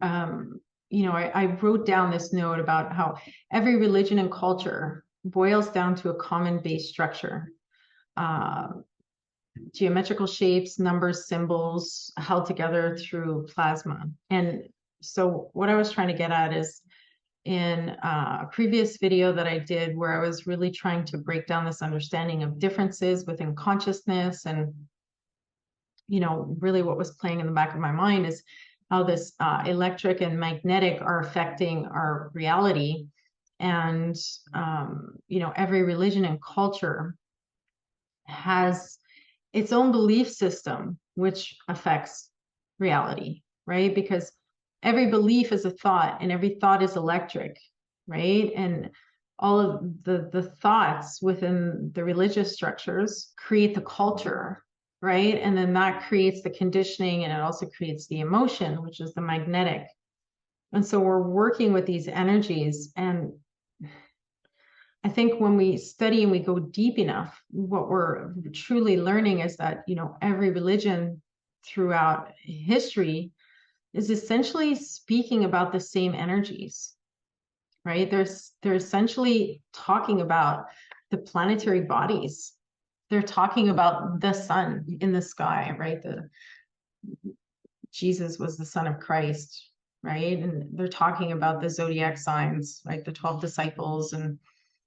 I wrote down this note about how every religion and culture boils down to a common base structure. Geometrical shapes, numbers, symbols held together through plasma. And so what I was trying to get at is, in a previous video that I did, where I was really trying to break down this understanding of differences within consciousness, and really what was playing in the back of my mind is how this electric and magnetic are affecting our reality. And every religion and culture has its own belief system which affects reality, right? Because every belief is a thought, and every thought is electric, right? And all of the thoughts within the religious structures create the culture, right? And then that creates the conditioning, and it also creates the emotion, which is the magnetic. And so we're working with these energies. And I think when we study and we go deep enough, what we're truly learning is that, every religion throughout history is essentially speaking about the same energies, right? They're essentially talking about the planetary bodies. They're talking about the sun in the sky, right? Jesus was the son of Christ, right? And they're talking about the zodiac signs, like the 12 disciples. And,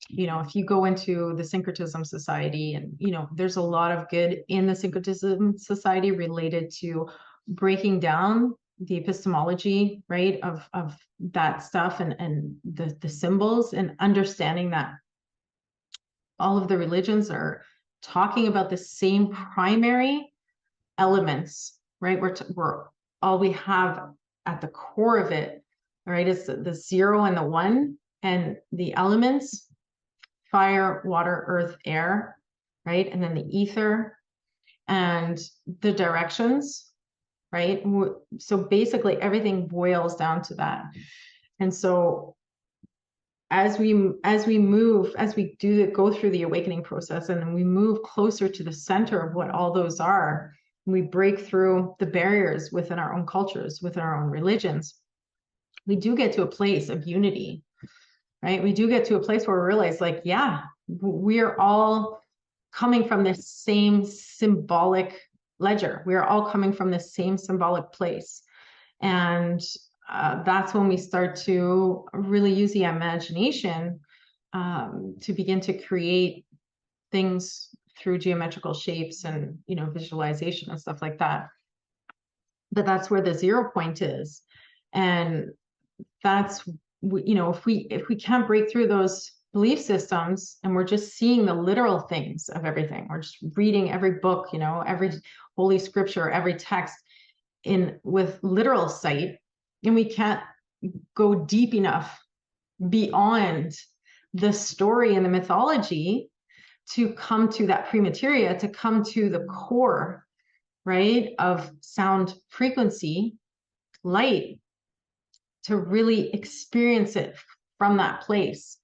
if you go into the Syncretism Society, and, there's a lot of good in the Syncretism Society related to breaking down the epistemology, right, of that stuff, and the symbols, and understanding that all of the religions are talking about the same primary elements, right? We're all we have at the core of it, right, is the 0 and the 1, and the elements: fire, water, earth, air, right? And then the ether and the directions, right? So basically everything boils down to that. And so as we go through the awakening process, and then we move closer to the center of what all those are, we break through the barriers within our own cultures, within our own religions, we do get to a place of unity, right? We do get to a place where we realize, like, yeah, we are all coming from this same symbolic ledger. We are all coming from this same symbolic place. And that's when we start to really use the imagination to begin to create things through geometrical shapes and, visualization and stuff like that. But that's where the 0 point is. And that's, if we can't break through those belief systems, and we're just seeing the literal things of everything, we're just reading every book, every holy scripture, every text with literal sight, and we can't go deep enough beyond the story and the mythology to come to that premateria, to come to the core, right, of sound, frequency, light, to really experience it from that place,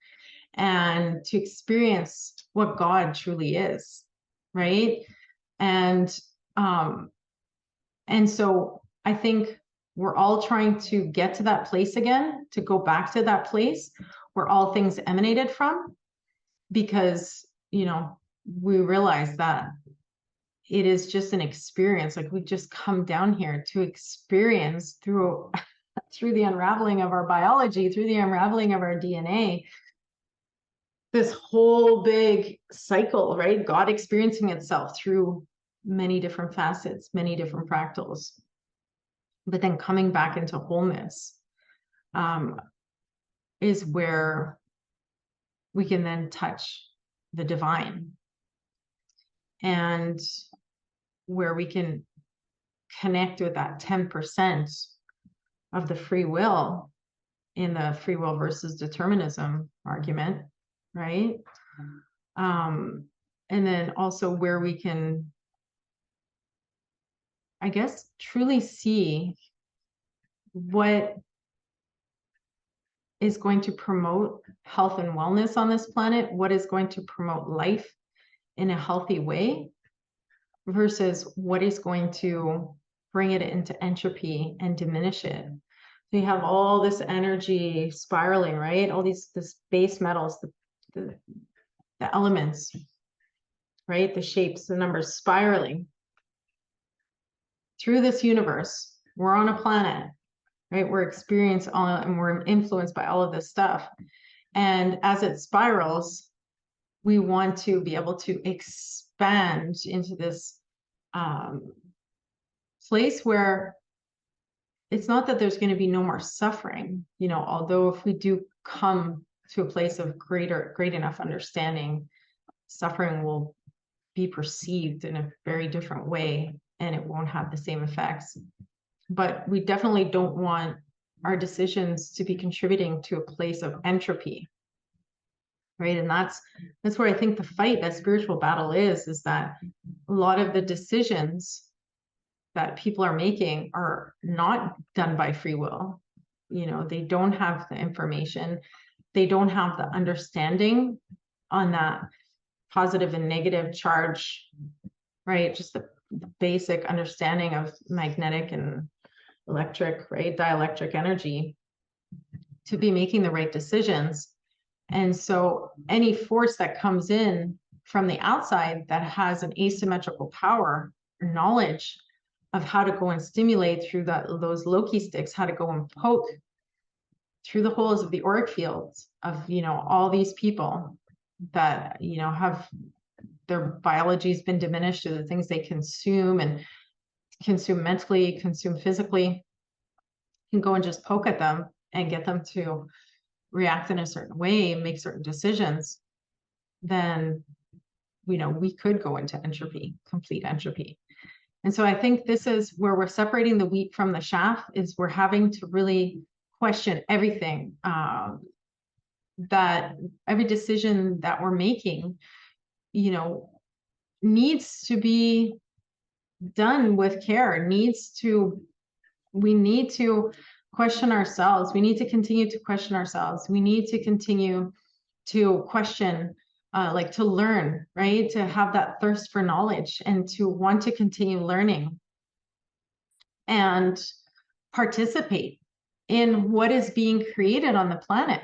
and to experience what God truly is, right? And so I think we're all trying to get to that place again, to go back to that place where all things emanated from, because, we realize that it is just an experience. Like, we've just come down here to experience through the unraveling of our biology, through the unraveling of our DNA, this whole big cycle, right? God experiencing itself through many different facets, many different fractals, but then coming back into wholeness is where we can then touch the divine, and where we can connect with that 10% of the free will in the free will versus determinism argument, right? And then also where we can, I guess, truly see what is going to promote health and wellness on this planet, what is going to promote life in a healthy way, versus what is going to bring it into entropy and diminish it. So you have all this energy spiraling, right? All this base metals, the elements, right? The shapes, the numbers spiraling through this universe. We're on a planet, right? We're experiencing all, and we're influenced by all of this stuff. And as it spirals, we want to be able to expand into this place where it's not that there's going to be no more suffering, although if we do come to a place of great enough understanding, suffering will be perceived in a very different way, and it won't have the same effects. But we definitely don't want our decisions to be contributing to a place of entropy, right? And that's where I think the fight, that spiritual battle is that a lot of the decisions that people are making are not done by free will. They don't have the information, they don't have the understanding on that positive and negative charge, right? Just the basic understanding of magnetic and electric, right? Dielectric energy. to be making the right decisions. And so any force that comes in from the outside that has an asymmetrical power or knowledge of how to go and stimulate through those Loki sticks, how to go and poke through the holes of the auric fields of, all these people that, have their biology's been diminished to the things they consume and consume mentally, consume physically, can go and just poke at them and get them to react in a certain way, make certain decisions, then, we could go into entropy, complete entropy. And so I think this is where we're separating the wheat from the chaff, is we're having to really question everything, that every decision that we're making, needs to be done with care, we need to question ourselves. We need to continue to question ourselves. We need to continue to question, to learn, right? To have that thirst for knowledge and to want to continue learning and participate in what is being created on the planet.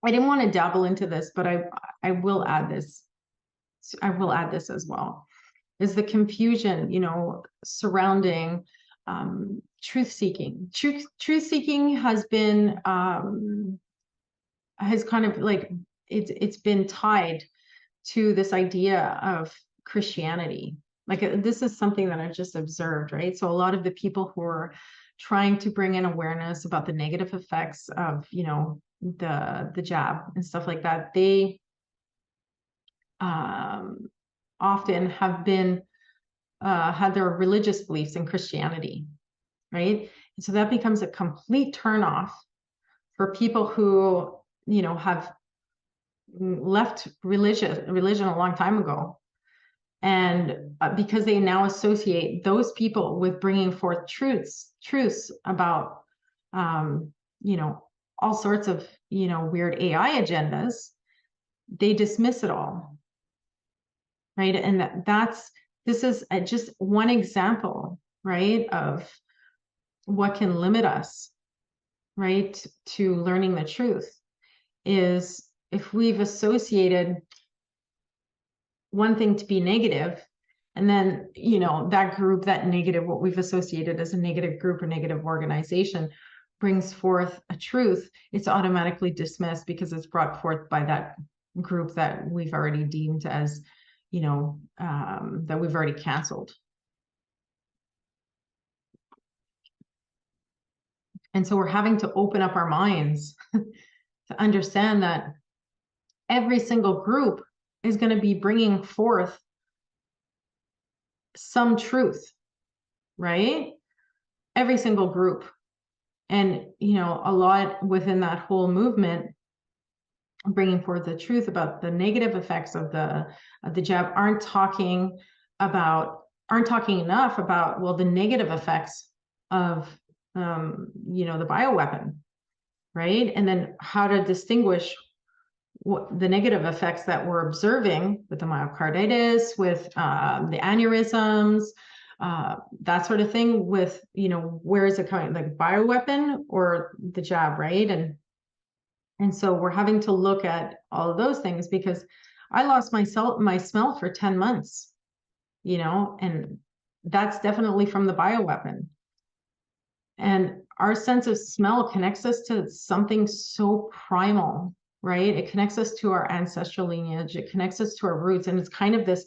I didn't want to dabble into this, but I will add this. I will add this as well, is the confusion, surrounding truth seeking. Truth seeking has been, has kind of like, it's been tied to this idea of Christianity. Like, this is something that I've just observed, right? So a lot of the people who are trying to bring in awareness about the negative effects of, the jab and stuff like that, they often have been had their religious beliefs in Christianity, right? And so that becomes a complete turnoff for people who, have left religion a long time ago. And because they now associate those people with bringing forth truths about, all sorts of, weird AI agendas, they dismiss it all, right? And this is just one example, right, of what can limit us, right, to learning the truth, is if we've associated one thing to be negative, and then, that group, that negative, what we've associated as a negative group or negative organization, brings forth a truth, it's automatically dismissed because it's brought forth by that group that we've already deemed as, that we've already canceled. And so we're having to open up our minds to understand that every single group is going to be bringing forth some truth, right? Every single group. And, a lot within that whole movement, bringing forth the truth about the negative effects of the jab, aren't talking enough about, well, the negative effects of, the bioweapon, right? And then how to distinguish what the negative effects that we're observing with the myocarditis, with the aneurysms, that sort of thing, with, where is it coming, like bioweapon or the jab, right? And so we're having to look at all of those things, because I lost my smell for 10 months, and that's definitely from the bioweapon. And our sense of smell connects us to something so primal, right? It connects us to our ancestral lineage. It connects us to our roots. And it's kind of this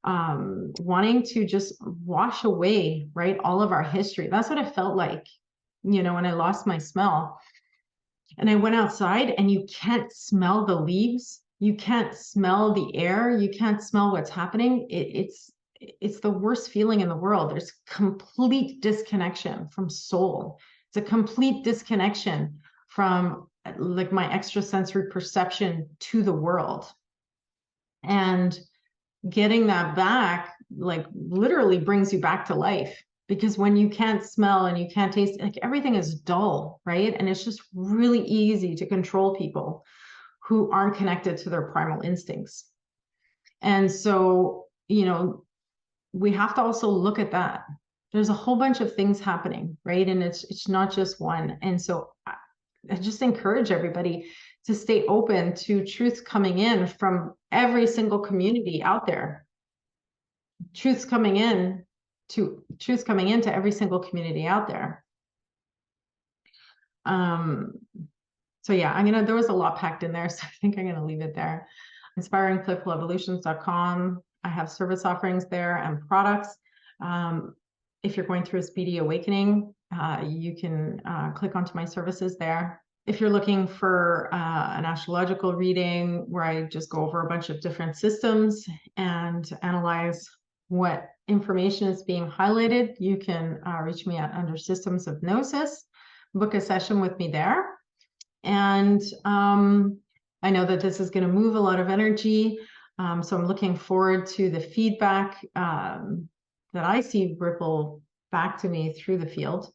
wanting to just wash away, right, all of our history. That's what it felt like, when I lost my smell. And I went outside, and you can't smell the leaves. You can't smell the air. You can't smell what's happening. It's the worst feeling in the world. There's complete disconnection from soul. It's a complete disconnection from, like, my extrasensory perception to the world. And getting that back, like, literally brings you back to life, because when you can't smell and you can't taste, like, everything is dull, right? And it's just really easy to control people who aren't connected to their primal instincts. And so, we have to also look at that. There's a whole bunch of things happening, right? And it's not just one. And so I just encourage everybody to stay open to truths coming in from every single community out there. Truths coming into every single community out there. So yeah, there was a lot packed in there, so I think I'm gonna leave it there. inspiringplayfulevolutions.com. I have service offerings there and products. If you're going through a Speedy awakening, you can click onto my services there. If you're looking for an astrological reading where I just go over a bunch of different systems and analyze what information is being highlighted, you can reach me under Systems of Gnosis, book a session with me there. And I know that this is going to move a lot of energy. So I'm looking forward to the feedback that I see ripple back to me through the field.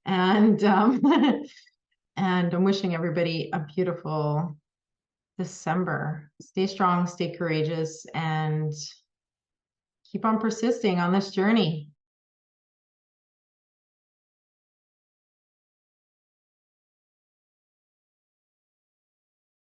And and I'm wishing everybody a beautiful December. Stay strong, stay courageous, and keep on persisting on this journey.